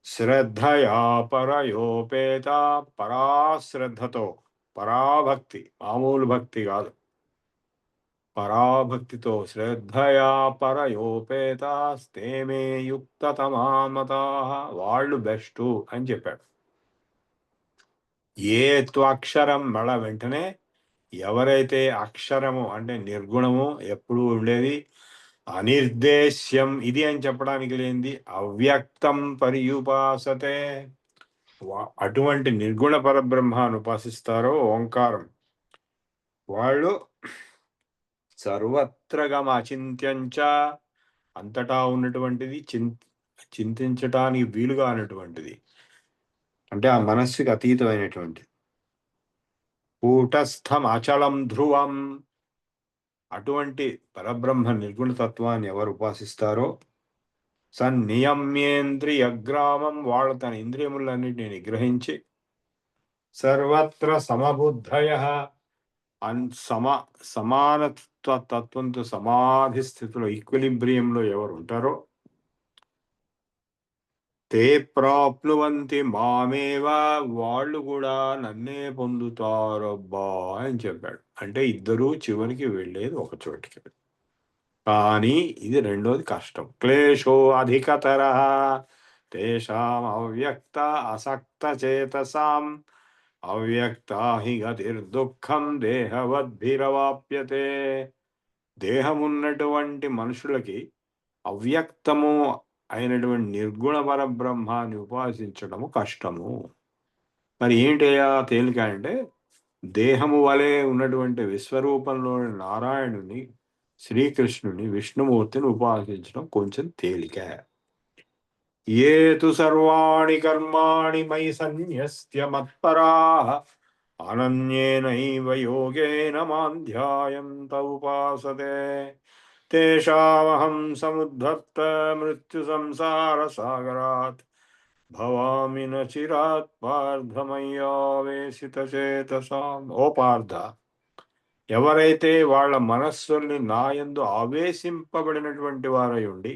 శ్రద్ధయా పరయోపేత, పరాశ్రద్ధతో, పరాభక్తి, మామూలు భక్తి కాదు, పరాభక్తితో, శ్రద్ధయా పరయోపేత స్తేమే యుక్తతమామతా, వాళ్ళు బెస్టు అని చెప్పాడు. ఏ త్వక్షరం మళ్ళ వెంటనే ఎవరైతే అక్షరము అంటే నిర్గుణము ఎప్పుడు ఉండేది, అనిర్దేశ్యం ఇది అని చెప్పడానికి లేనిది, అవ్యక్తం పర్యుపాసతే, అటువంటి నిర్గుణ పరబ్రహ్మాన్ని ఉపాసిస్తారో ఓంకారం, వాళ్ళు సర్వత్రగమ అచింత్యంచ, అంతటా ఉన్నటువంటిది, చింతించటానికి వీలుగా అన్నటువంటిది, అంటే ఆ మనస్సుకి అతీతమైనటువంటి, కూటస్థం అచలం ధ్రువం, అటువంటి పరబ్రహ్మ నిర్గుణ తత్వాన్ని ఎవరు ఉపాసిస్తారో సన్నియమ్యేంద్రియగ్రామం, వాళ్ళు తన ఇంద్రియములన్నిటిని నిగ్రహించి, సర్వత్ర సమబుద్ధయ, సమానత్వ తత్వంతో సమాధి స్థితిలో ఈక్విలిబ్రియంలో ఎవరు ఉంటారో, తే ప్రాప్నువంతి మామేవ, వాళ్ళు కూడా నన్నే పొందుతారబ్బా అని చెప్పాడు. అంటే ఇద్దరూ చివరికి వెళ్ళేది ఒక చోటికి, కానీ ఇది రెండోది కష్టం. క్లేశో అధికతర తేషాం అవ్యక్త అసక్త చేతసాం, అవ్యక్త హి గతిర్దుఃఖం దేహవద్భిరవాప్యతే. దేహమున్నటువంటి మనుషులకి అవ్యక్తము అయినటువంటి నిర్గుణ పరబ్రహ్మాన్ని ఉపాసించడము కష్టము. మరి ఏంటయ్యా తేలిక అంటే, దేహము వలె ఉన్నటువంటి విశ్వరూపంలోని నారాయణుని, శ్రీకృష్ణుని, విష్ణుమూర్తిని ఉపాసించడం కొంచెం తేలిక. ఏ తు సర్వాణి కర్మాణి మయి సన్యస్య మత్పరాః అనన్యేనైవ యోగేన మాం ధ్యాయంత ఉపాసతే తేషామహం సముద్ధర్త మృత్యు సంసార సాగరాత్ భవామి న చిరాత్ పార్థ మయ్యావేశిత చేతసాం. ఓ పార్థ, ఎవరైతే వాళ్ళ మనస్సుల్ని నాయందు ఆవేశింపబడినటువంటి వారై ఉండి,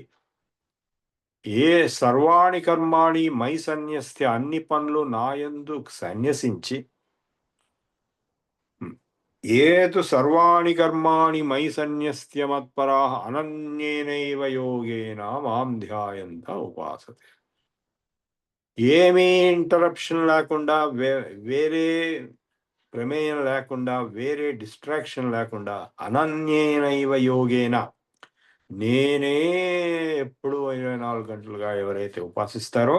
ఏ సర్వాణి కర్మాణి మై సన్యస్య, అన్ని పనులు నాయందు సన్యసించి, ఏతు సర్వాణి కర్మాణి మై సన్యస్య మత్పరాః అనన్యేనైవ యోగేన మాం ధ్యాయంత ఉపాసతే. ఏమీ ఇంటరప్షన్ లేకుండా, వేరే ప్రమేయం లేకుండా, వేరే డిస్ట్రాక్షన్ లేకుండా, అనన్యేనైవ యోగేన, నేనే ఎప్పుడు 24 గంటలుగా ఎవరైతే ఉపాసిస్తారో,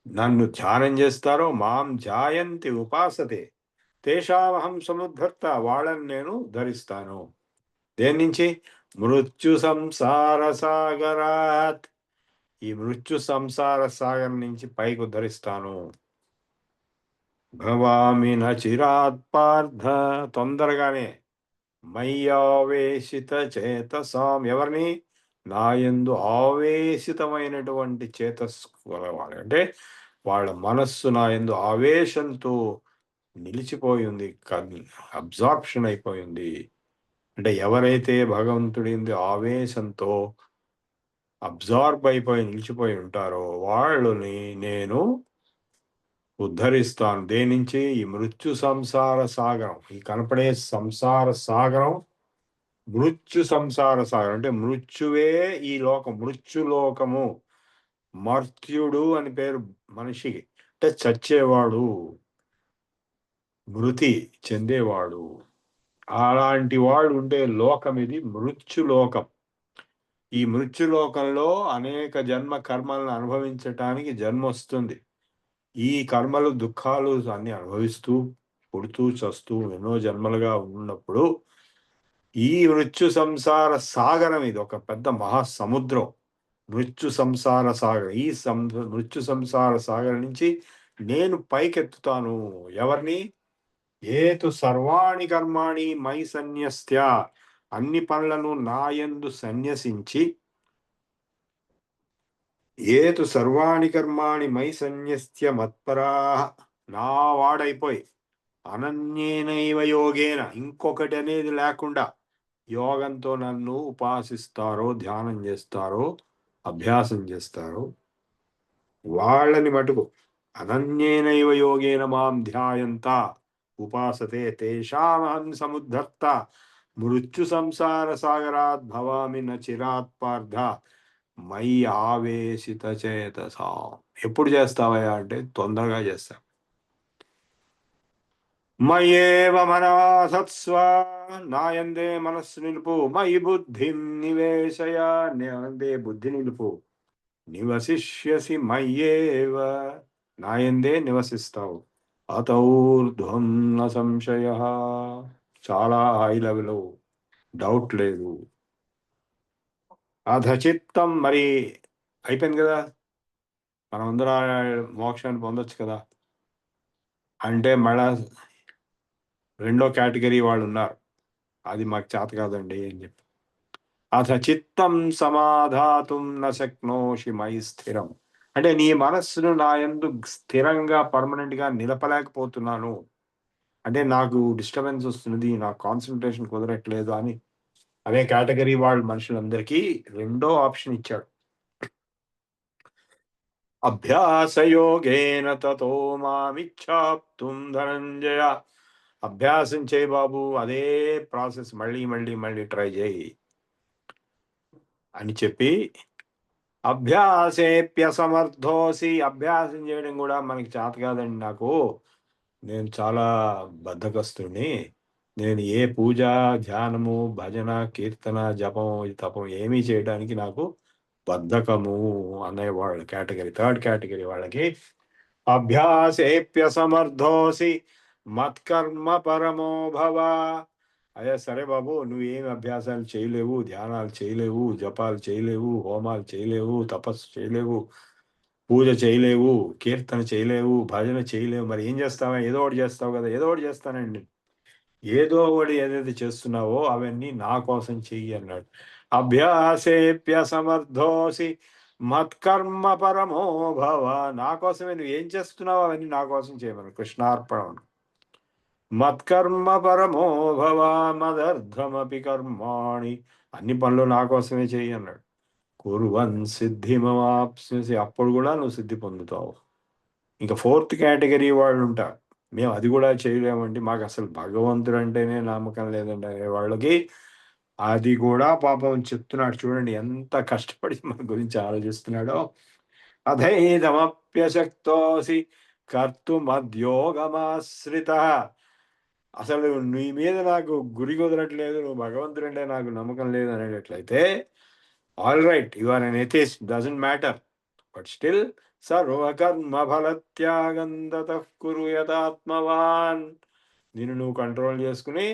నన్ను ధ్యానం చేస్తారో, మాం ధ్యాయంతి ఉపాసతే తేషామహం సముద్ధర్త, వాళ్ళని నేను ధరిస్తాను. దేని నుంచి? మృత్యు సంసార సాగరాత్, ఈ మృత్యు సంసార సాగరం నుంచి పైకి ఉద్ధరిస్తాను. భవామి న చిరాత్ పార్థ, తొందరగానే. మయ్యావేశిత చేతసాం, ఎవరిని? నాయందు ఆవేశితమైనటువంటి చేతస్సు గలవాడు, అంటే వాళ్ళ మనస్సు నాయందు ఆవేశంతో నిలిచిపోయింది, అబ్జార్ప్షన్ అయిపోయింది. అంటే ఎవరైతే భగవంతుడి ఆవేశంతో అబ్జార్బ్ అయిపోయి నిలిచిపోయి ఉంటారో వాళ్ళని నేను ఉద్ధరిస్తాను. దేని నుంచి? ఈ మృత్యు సంసార సాగరం, ఈ కనపడే సంసార సాగరం, మృత్యు సంసార సాగరం అంటే మృత్యువే ఈ లోకం, మృత్యులోకము. మర్త్యుడు అని పేరు మనిషికి, అంటే చచ్చేవాడు, మృతి చెందేవాడు. అలాంటి వాడు ఉండే లోకం ఇది మృత్యులోకం. ఈ మృత్యులోకంలో అనేక జన్మ కర్మలను అనుభవించటానికి జన్మ వస్తుంది. ఈ కర్మలు, దుఃఖాలు అన్ని అనుభవిస్తూ పుడుతూ చస్తూ ఎన్నో జన్మలుగా ఉన్నప్పుడు ఈ మృత్యు సంసార సాగరం, ఇది ఒక పెద్ద మహాసముద్రం. మృత్యు సంసార సాగరం, ఈ మృత్యు సంసార సాగరం నుంచి నేను పైకెత్తుతాను. ఎవరిని? ఏతు సర్వాణి కర్మాణి మై సన్యస్య, అన్ని పనులను నాయందు సన్యసించి, ఏతు సర్వాణి కర్మాణి మై సన్యస్య మత్పరాః, నా వాడైపోయి, అనన్యేనైవ యోగేన, ఇంకొకటి అనేది లేకుండా యోగంతో నన్ను ఉపాసిస్తారో, ధ్యానం చేస్తారో, అభ్యాసం చేస్తారో వాళ్ళని మటుకు అనన్యేనైవ యోగేన మాం ధ్యాయంత ఉపాసతే తేషామహం సముద్ధర్త మృత్యు సంసార సాగరాత్ భవామి న చిరాత్ పార్థ మయి ఆవేశిత చేతసా. ఎప్పుడు చేస్తావయ్యా అంటే తొందరగా చేస్తా. మయేవ మనసత్స్వ, నాయందే మనస్సు నిలుపు. మయి బుద్ధి నివేశయ, నాయందే బుద్ధి నిలుపు. నివసిష్యసి మయ్యేవ, నాయందే నివసిస్తావు. అతౌర్ధ్వం న సంశయ, చాలా హై లెవెల్, డౌట్ లేదు. అధచిత్తం, మరి అయిపోయింది కదా, మనం అందరం మోక్షాన్ని పొందొచ్చు కదా అంటే మళ్ళా రెండో కేటగిరీ వాళ్ళు ఉన్నారు, అది మాకు చేత కాదండి అని చెప్పి. అథ చిత్తం సమాధాతుం న శక్నోషి మయి స్థిరం. అంటే నీ మనస్సును నా యందు స్థిరంగా పర్మనెంట్ గా నిలపలేకపోతున్నాను, అంటే నాకు డిస్టర్బెన్స్ వస్తున్నది, నాకు కాన్సన్ట్రేషన్ కుదరట్లేదు అని అనే కేటగిరీ వాళ్ళ మనుషులందరికీ రెండో ఆప్షన్ ఇచ్చాడు. అభ్యాసయోగేన తతో మామిచ్ఛాప్తుం ధనంజయ. అభ్యాసం చేయి బాబు, అదే ప్రాసెస్ మళ్ళీ మళ్ళీ మళ్ళీ ట్రై చేయి అని చెప్పి, అభ్యాసేప్యసమర్థోసి, అభ్యాసం చేయడం కూడా మనకి చేత కాదండి నాకు, నేను చాలా బద్ధకస్తుని, నేను ఏ పూజ ధ్యానము భజన కీర్తన జపం తపం ఏమీ చేయడానికి నాకు బద్ధకము అనేవాళ్ళ కేటగిరీ, థర్డ్ కేటగిరీ వాళ్ళకి అభ్యాసేప్యసమర్థోసి మత్కర్మ పరమో భవ. అయ్యా సరే బాబు, నువ్వేమి అభ్యాసాలు చేయలేవు, ధ్యానాలు చేయలేవు, జపాలు చేయలేవు, హోమాలు చేయలేవు, తపస్సు చేయలేవు, పూజ చేయలేవు, కీర్తన చేయలేవు, భజన చేయలేవు, మరి ఏం చేస్తావా? ఏదో ఒకటి చేస్తావు కదా. ఏదో ఒకటి చేస్తానండి. ఏదో ఒకటి ఏదైతే చేస్తున్నావో అవన్నీ నా కోసం చెయ్యి అన్నాడు. అభ్యాసేప్యసమర్థోసి మత్కర్మ పరమో భవ. నా కోసమే, నువ్వు ఏం చేస్తున్నావు అవన్నీ నా కోసం చేయమని కృష్ణార్పణం. మత్కర్మ పరమో భవ మదర్థమపి కర్మాణి. అన్ని పనులు నా కోసమే చెయ్యి అన్నాడు. కుర్వన్ సిద్ధిమవాప్స్యసి. అప్పుడు కూడా నువ్వు సిద్ధి పొందుతావు. ఇంకా ఫోర్త్ కేటగిరీ వాళ్ళు ఉంటారు, మేము అది కూడా చేయలేమండి, మాకు అసలు భగవంతుడు అంటేనే నమ్మకం లేదండి అనే వాళ్ళకి అది కూడా పాపం చెప్తున్నాడు. చూడండి ఎంత కష్టపడి మన గురించి ఆలోచిస్తున్నాడో. అధైదమప్యశక్తోసి కర్తుమద్యోగమాశ్రిత. అసలు నీ మీద నాకు గురి కుదరట్లేదు, నువ్వు భగవంతుడు అంటే నాకు నమ్మకం లేదు అనేటట్లయితే, all right, you are an atheist, doesn't matter, but still సర్వకర్మ ఫలత్యాగం తతః కురు యథాత్మవాన్. నిన్ను నువ్వు కంట్రోల్ చేసుకుని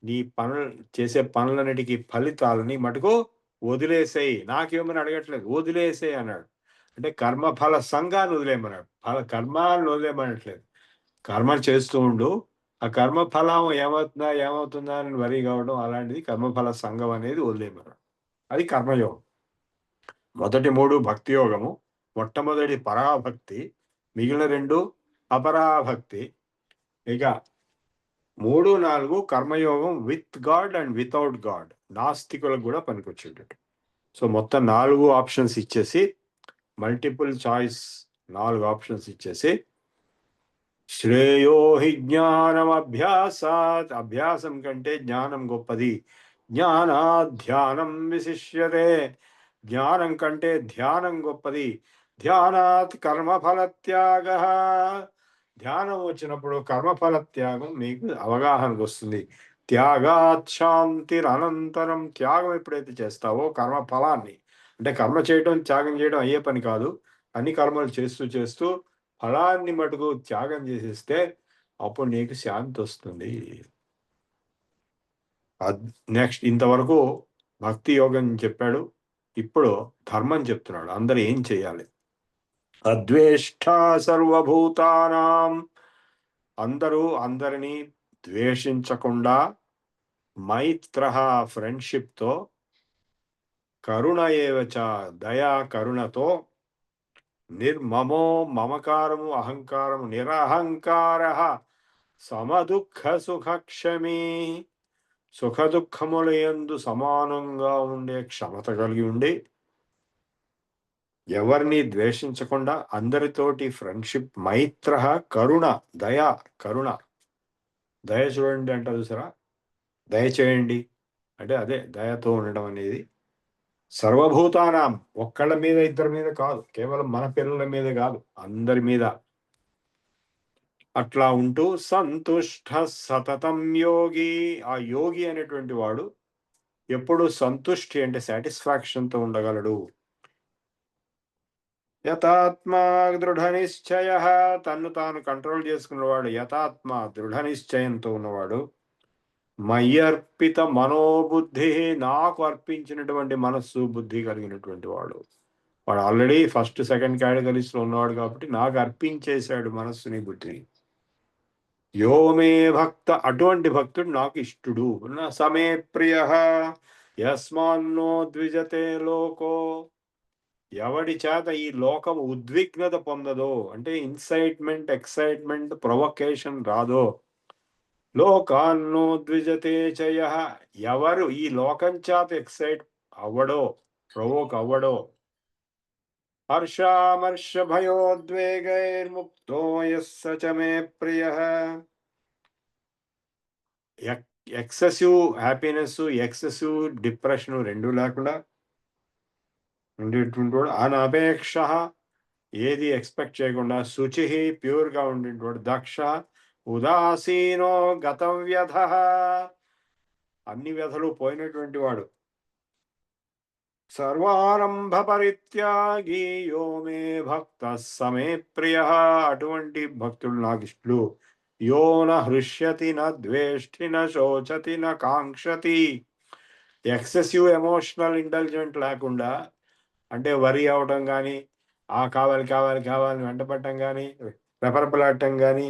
నీ పనులు చేసే పనులన్నిటికీ ఫలితాలని మటుకు వదిలేసేయి. నాకేమని అడగట్లేదు, వదిలేసేయి అన్నాడు. అంటే కర్మఫల సంఘాన్ని వదిలేయమన్నాడు, కర్మాలను వదిలేయమనట్లేదు. కర్మ చేస్తూ ఉండు, ఆ కర్మఫలం ఏమవుతుందా అని వరి కావడం, అలాంటిది కర్మఫల సంఘం అనేది వదిలేయమన్నాడు. అది కర్మయోగం. మొదటి 3 భక్తి యోగము, మొట్టమొదటి పరాభక్తి, మిగిలిన 2 అపరాభక్తి. ఇక 3, 4 కర్మయోగం with God and without God, నాస్తికులకు కూడా పనికొచ్చేటట్టు. సో మొత్తం 4 ఆప్షన్స్ ఇచ్చేసి, మల్టిపుల్ చాయిస్ 4 ఆప్షన్స్ ఇచ్చేసి, శ్రేయో హి జ్ఞానం అభ్యాసాత్. అభ్యాసం కంటే జ్ఞానం గొప్పది. జ్ఞానాధ్యానం విశిష్యతే. జ్ఞానం కంటే ధ్యానం గొప్పది. ధ్యానాత్ కర్మఫల త్యాగ. ధ్యానం వచ్చినప్పుడు కర్మఫల త్యాగం మీకు అవగాహనకు వస్తుంది. త్యాగాత్ శాంతిరనంతరం. త్యాగం ఎప్పుడైతే చేస్తావో కర్మ ఫలాన్ని, అంటే కర్మ చేయడం త్యాగం చేయడం అయ్యే పని కాదు, అన్ని కర్మలు చేస్తూ చేస్తూ ఫలాన్ని మటుకు త్యాగం చేసేస్తే అప్పుడు నీకు శాంతి వస్తుంది. నెక్స్ట్ ఇంతవరకు భక్తి యోగం చెప్పాడు, ఇప్పుడు ధర్మం చెప్తున్నాడు. అందరు ఏం చేయాలి? అద్వేష్ట సర్వభూతానాం. అందరూ అందరినీ ద్వేషించకుండా, మైత్ర ఫ్రెండ్షిప్తో, కరుణ ఏవచ దయా కరుణతో, నిర్మమో మమకారము అహంకారము, నిరహంకార సమదుఃఖ సుఖక్షమీ. సుఖ దుఃఖములయందు సమానంగా ఉండే క్షమత కలిగి ఉండి, ఎవరిని ద్వేషించకుండా అందరితోటి ఫ్రెండ్షిప్. మైత్ర కరుణ, దయ కరుణ. దయ చూడండి అంటారు చూసారా, దయచేయండి అంటే అదే దయతో ఉండడం అనేది. సర్వభూతానాం, ఒక్కళ్ళ మీద ఇద్దరి మీద కాదు, కేవలం మన పిల్లల మీద కాదు, అందరి మీద. అట్లా ఉంటూ సంతుష్ట సతతం యోగి. ఆ యోగి అనేటువంటి వాడు ఎప్పుడు సంతుష్టి అంటే సాటిస్ఫాక్షన్తో ఉండగలడు. యతాత్మా దృఢ నిశ్చయ. తన్ను తాను కంట్రోల్ చేసుకున్నవాడు యతాత్మ, దృఢ నిశ్చయంతో ఉన్నవాడు. మయ్యర్పిత మనోబుద్ధి. నాకు అర్పించినటువంటి మనస్సు బుద్ధి కలిగినటువంటి వాడు. వాడు ఆల్రెడీ ఫస్ట్ సెకండ్ కేటగిరీస్లో ఉన్నవాడు కాబట్టి నాకు అర్పించేశాడు మనస్సుని బుద్ధిని. యోమే భక్త. అటువంటి భక్తుడు నాకు ఇష్టుడు. నా సమే ప్రియ. యస్మాన్నో ద్విజతే లోకో, ఎవడి చేత ఈ లోకము ఉద్విగ్నత పొందదో, అంటే ఇన్సైట్మెంట్, ఎక్సైట్మెంట్, ప్రొవకేషన్ రాదో, లోకాన్నో ద్విజతే చయ, ఎవరు ఈ లోకం చేత ఎక్సైట్ అవ్వడో, ప్రొవోక్ అవ్వడో, హర్షామర్ష భయోద్వేగైర్ముక్తో యస్స చ మే ప్రియః, ఎక్సెసివ్ హ్యాపీనెస్, ఎక్సెసివ్ డిప్రెషన్ రెండు లేకుండా ఉండేటువంటి వాడు, అనపేక్ష ఏది ఎక్స్పెక్ట్ చేయకుండా, శుచి ప్యూర్ గా ఉండేటువంటి, దక్ష ఉదాసీనో గతం వ్యధ అన్ని వ్యధలు పోయినటువంటి వాడు, సర్వారంభ పరిత్యాగి యో మే భక్త సమే ప్రియ, అటువంటి భక్తులు నాకు ఇష్టలు. యో న హృష్యతి న ద్వేష్టి న శోచతి న కాంక్షతి, ఎక్సెసివ్ ఎమోషనల్ ఇంటెలిజెంట్ లేకుండా, అంటే వరి అవడం కానీ, కావాలి కావాలి కావాలని వెంటపడటం కానీ, రెపరెపలాడటం కానీ,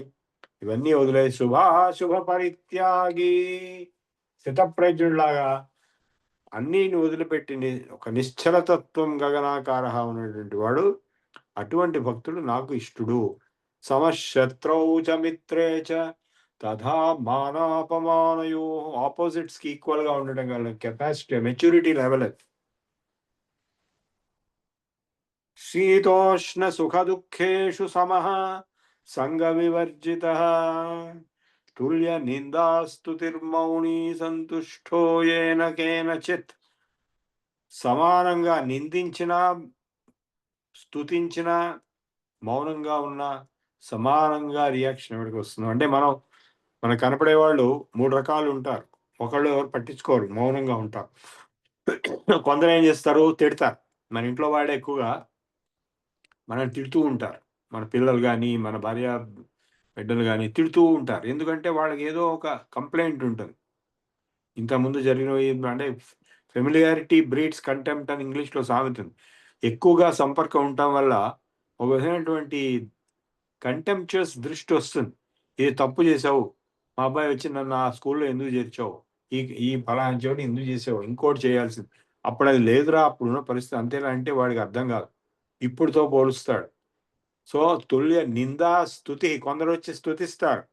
ఇవన్నీ వదిలే శుభాశుభ పరిత్యాగి, స్థితప్రజ్ఞుడిలాగా అన్నిని వదిలిపెట్టి ఒక నిశ్చలతత్వం గగనాకార ఉన్నటువంటి వాడు, అటువంటి భక్తుడు నాకు ఇష్టడు. సమశత్రౌ చ మిత్రే చ తథా మానాపమానయో, ఆపోజిట్స్ కి ఈక్వల్ గా ఉండటం గల కెపాసిటీ, మెచ్యూరిటీ లెవెల్. శీతోష్ణ సుఖ దుఃఖేషు సమః సంగ వివర్జితః, తుల్య నిందాస్తుతిర్మౌని సంతుష్టో ఏన కేనచిత్, సమానంగా నిందించిన, స్తుతించిన, మౌనంగా ఉన్న సమానంగా రియాక్షన్ ఎవరికి వస్తుంది. అంటే మనకు కనపడే వాళ్ళు మూడు రకాలు ఉంటారు. ఒకళ్ళు ఎవరు పట్టించుకోరు, మౌనంగా ఉంటారు. కొందరు ఏం చేస్తారు, తిడతారు. మన ఇంట్లో వాడే ఎక్కువగా మనం తిడుతూ ఉంటారు. మన పిల్లలు కానీ, మన భార్య బిడ్డలు కానీ తిడుతూ ఉంటారు. ఎందుకంటే వాళ్ళకి ఏదో ఒక కంప్లైంట్ ఉంటుంది. ఇంతకుముందు జరిగినవి, అంటే ఫెమిలియారిటీ బ్రీడ్స్ కంటెంప్ట్ అని ఇంగ్లీష్లో సామెత ఉంది. ఎక్కువగా సంపర్కం ఉండటం వల్ల ఒక విధమైనటువంటి కంటెంప్చువస్ దృష్టి వస్తుంది. ఇది తప్పు చేసావు, మా అబ్బాయి వచ్చి నన్ను ఆ స్కూల్లో ఎందుకు చేర్చావు, ఈ ఫలానా చోటు ఎందుకు చేసావు, ఇంకోటి చేయాల్సింది. అప్పుడు అది లేదురా, అప్పుడున్న పరిస్థితి అంతేలా అంటే వాడికి అర్థం కాదు, ఇప్పుడుతో పోలుస్తాడు. సో తుల్య నిందా స్తుతి, కొందరు వచ్చి స్తుతిస్తారు.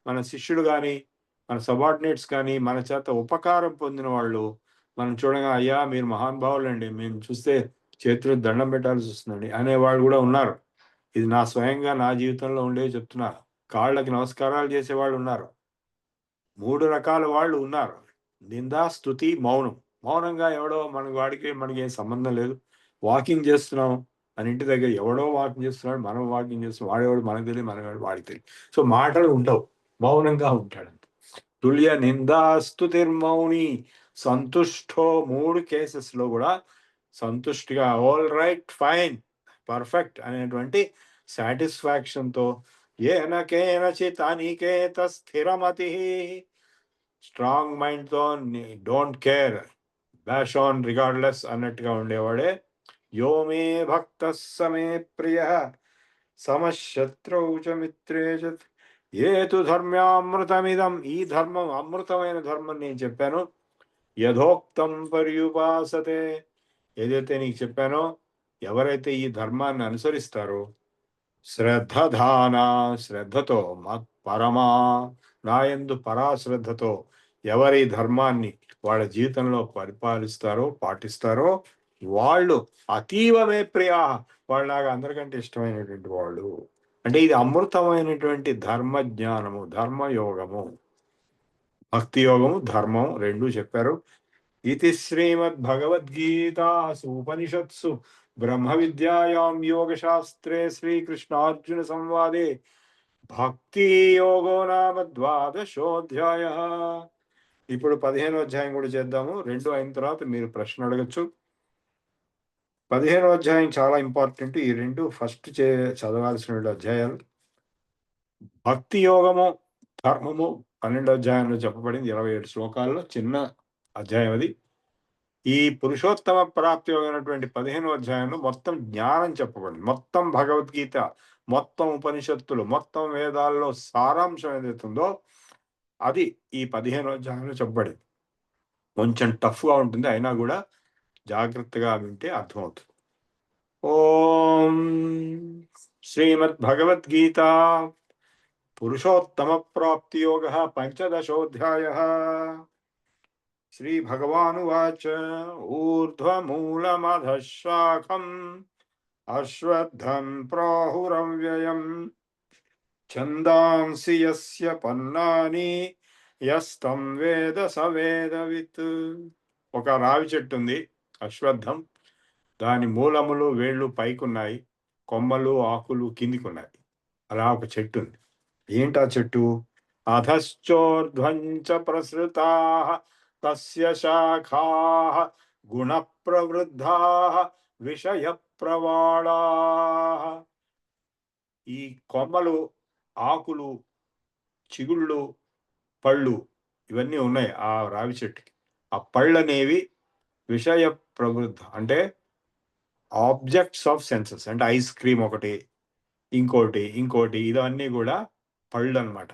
మన శిష్యుడు కానీ, మన సబార్డినేట్స్ కానీ, మన చేత ఉపకారం పొందిన వాళ్ళు మనం చూడగా, అయ్యా మీరు మహానుభావులు అండి, మేము చూస్తే చేతులు దండం పెట్టాల్సి వస్తుందండి అనేవాళ్ళు కూడా ఉన్నారు. ఇది నా స్వయంగా నా జీవితంలో ఉండేవి చెప్తున్నారు. కాళ్ళకి నమస్కారాలు చేసేవాళ్ళు ఉన్నారు. మూడు రకాల వాళ్ళు ఉన్నారు. నిందా, స్తుతి, మౌనం. మౌనంగా ఎవడో వాడికి మనకి ఏం సంబంధం లేదు, వాకింగ్ చేస్తున్నాం మన ఇంటి దగ్గర, ఎవడో వాకింగ్ చేస్తున్నాడు, మనం వాకింగ్ చేస్తున్నాం, వాడేవాడు మనకు తెలియదు, మనవాడు వాడికి తెలియదు. సో మాటలు ఉండవు, మౌనంగా ఉంటాడు. తుల్య నిందా స్తుతిర్మౌని సంతుష్టో, మూడు కేసెస్ లో కూడా సంతుష్టిగా, ఆల్ రైట్, ఫైన్, పర్ఫెక్ట్ అనేటువంటి సాటిస్ఫాక్షన్ తో, ఏన కేనచిత్ అనికేత స్థిరమతి, స్ట్రాంగ్ మైండ్ తో, don't care, bash on regardless అన్నట్టుగా ఉండేవాడే యో మే భక్త సమే ప్రియ సమశత్రౌ చ మిత్రే చ ఏతు ధర్మ్యామృతమిదం, ఈ ధర్మం అమృతమైన ధర్మం నేను చెప్పాను, యథోక్తం పర్యుపాసతే, ఏదైతే నీకు చెప్పానో ఎవరైతే ఈ ధర్మాన్ని అనుసరిస్తారో, శ్రద్ధధానా, శ్రద్ధతో, పరమా, నాయందు పరాశ్రద్ధతో ఎవరి ధర్మాన్ని వాళ్ళ జీవితంలో పరిపాలిస్తారో, పాటిస్తారో, వాళ్ళు అతీవమే ప్రియా, వాళ్ళలాగా అందరికంటే ఇష్టమైనటువంటి వాళ్ళు. అంటే ఇది అమృతమైనటువంటి ధర్మ జ్ఞానము, ధర్మయోగము, భక్తి యోగము, ధర్మం రెండు చెప్పారు. ఇది శ్రీమద్ భగవద్గీతాసు ఉపనిషత్సు బ్రహ్మ విద్యాయాం యోగశాస్త్రే శ్రీకృష్ణార్జున సంవాదే భక్తి యోగో నామ ద్వాదశోధ్యాయ. ఇప్పుడు 15వ అధ్యాయం కూడా చేద్దాము. 2 అయిన తర్వాత మీరు ప్రశ్న అడగచ్చు. 15వ అధ్యాయం చాలా ఇంపార్టెంట్. ఈ 2 ఫస్ట్ చదవాల్సిన అధ్యాయాలు. భక్తి యోగము, ధర్మము 12వ అధ్యాయంలో చెప్పబడింది. 27 శ్లోకాల్లో చిన్న అధ్యాయం అది. ఈ పురుషోత్తమ ప్రాప్తి యోగమైనటువంటి 15వ అధ్యాయంలో మొత్తం జ్ఞానం చెప్పబడింది. మొత్తం భగవద్గీత, మొత్తం ఉపనిషత్తులు, మొత్తం వేదాల్లో సారాంశం ఏదైతుందో అది ఈ 15వ అధ్యాయంలో చెప్పబడింది. కొంచెం టఫ్గా ఉంటుంది, అయినా కూడా జాగ్రత్తగా వింటే అర్థమవుతుంది. ఓం శ్రీమద్ భగవద్గీత పురుషోత్తమ ప్రాప్తి యోగ పంచదశోధ్యాయ. శ్రీ భగవానువాచ ఊర్ధ్వమూలమధః శాఖం అశ్వత్థం ప్రాహురవ్యయం ఛందాంసి యస్య పన్నాని యస్తం వేద స వేదవిత్. ఒక రావి చెట్టు ఉంది, అశ్వత్థం. దాని మూలములు వేళ్ళు పైకున్నాయి, కొమ్మలు ఆకులు కిందికున్నాయి. అలా ఒక చెట్టు ఉంది. ఏంటా చెట్టు? అధశ్చోర్ధ్వంచ ప్రసృతాః తస్య శాఖాః గుణ ప్రవృద్ధాః విషయ ప్రవాళాః. ఈ కొమ్మలు, ఆకులు, చిగుళ్ళు, పళ్ళు ఇవన్నీ ఉన్నాయి ఆ రావి చెట్టుకి. ఆ పళ్ళు అనేవి విషయ ప్రవృద్ధ అంటే ఆబ్జెక్ట్స్ ఆఫ్ సెన్సెస్. అంటే ఐస్ క్రీమ్ ఒకటి, ఇంకోటి ఇవన్నీ కూడా పళ్ళు అన్నమాట.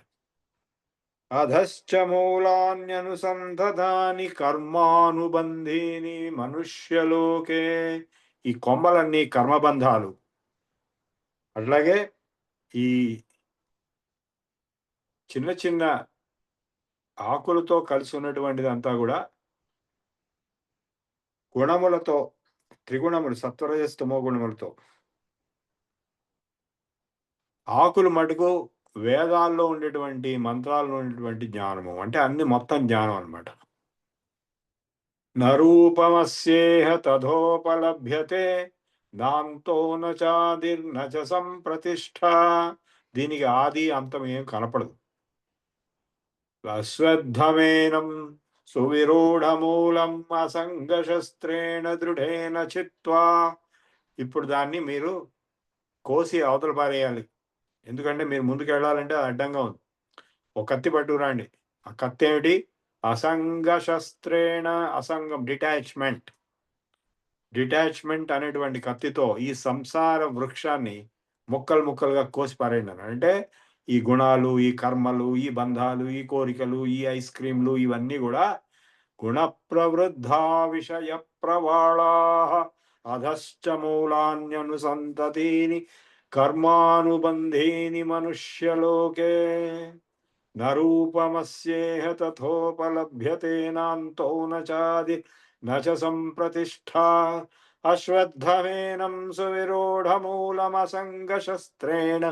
అధశ్చ మూలాన్యనుసంధాని కర్మానుబంధీని మనుష్యలోకే. ఈ కొమ్మలన్నీ కర్మబంధాలు. అట్లాగే ఈ చిన్న చిన్న ఆకులతో కలిసి ఉన్నటువంటిది అంతా కూడా గుణములతో, త్రిగుణములు సత్వరజస్తమో గుణములతో. ఆకులు మటుకు వేదాల్లో ఉండేటువంటి మంత్రాల్లో ఉండేటువంటి జ్ఞానము, అంటే అన్ని మొత్తం జ్ఞానం అన్నమాట. నరూపమస్యేహ తథోపలభ్యతే నాంతో నాదిర్నచ సంప్రతిష్ఠ. దీనికి ఆది అంతం ఏం కనపడదు. అశ్వత్థమేనం సువిరూఢమూలం అసంగశస్త్రేణ దృఢేన చిత్వా. ఇప్పుడు దాన్ని మీరు కోసి అవతల పారేయాలి. ఎందుకంటే మీరు ముందుకు వెళ్ళాలంటే అది అడ్డంగా ఉంది. ఒక కత్తి పట్టుకురండి. ఆ కత్తి ఏమిటి? అసంగశస్త్రేణ, అసంగం డిటాచ్మెంట్ అనేటువంటి కత్తితో ఈ సంసార వృక్షాన్ని ముక్కలు ముక్కలుగా కోసి పారేయండి. అంటే ఈ గుణాలు, ఈ కర్మలు, ఈ బంధాలు, ఈ కోరికలు, ఈ ఐస్ క్రీమ్లు ఇవన్నీ కూడా గుణ ప్రవృద్ధా విషయ ప్రవాళా అధశ్చ మూలాన్యనుసంతతీని కర్మానుబంధీని మనుష్యలోకే. నరూపమస్యేహ తథోపలభ్యతే నాంతో నాది నచ సంప్రతిష్ఠా. అశ్వత్థమేనం సువిరూఢమూలమసంగశస్త్రేణ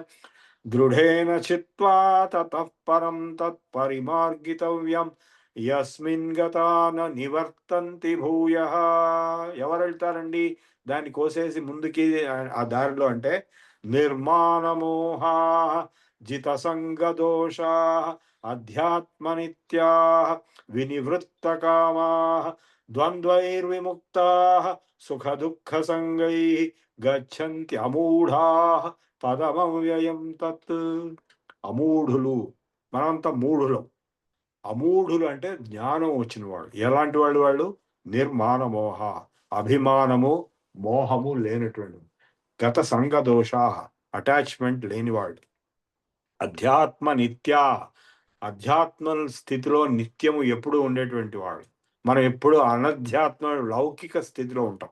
దృఢేన చిత్వా తతః పరం తత్పరిమార్గితవ్యం యస్మిన్ గతా న నివర్తంతి భూయః. ఎవరు వెళ్తారండి దాన్ని కోసేసి ముందుకి ఆ దారిలో? అంటే నిర్మాణమోహా జిత సంగదోషా అధ్యాత్మనిత్యా వినివృత్త కామా ద్వంద్వైర్విముక్తా సుఖ దుఃఖ సంగై గచ్చంతి అమూఢా పదమవ్యయం తత్. అమూఢులు, మనంతా మూఢులం. అమూఢులు అంటే జ్ఞానం వచ్చిన వాళ్ళు. ఎలాంటి వాళ్ళు? వాళ్ళు నిర్మాణమోహ, అభిమానము మోహము లేనటువంటి, గత సంగదోష అటాచ్మెంట్ లేనివాడు, అధ్యాత్మ నిత్య అధ్యాత్మ స్థితిలో నిత్యము ఎప్పుడు ఉండేటువంటి వాడు. మనం ఎప్పుడు అనధ్యాత్మ లౌకిక స్థితిలో ఉంటాం.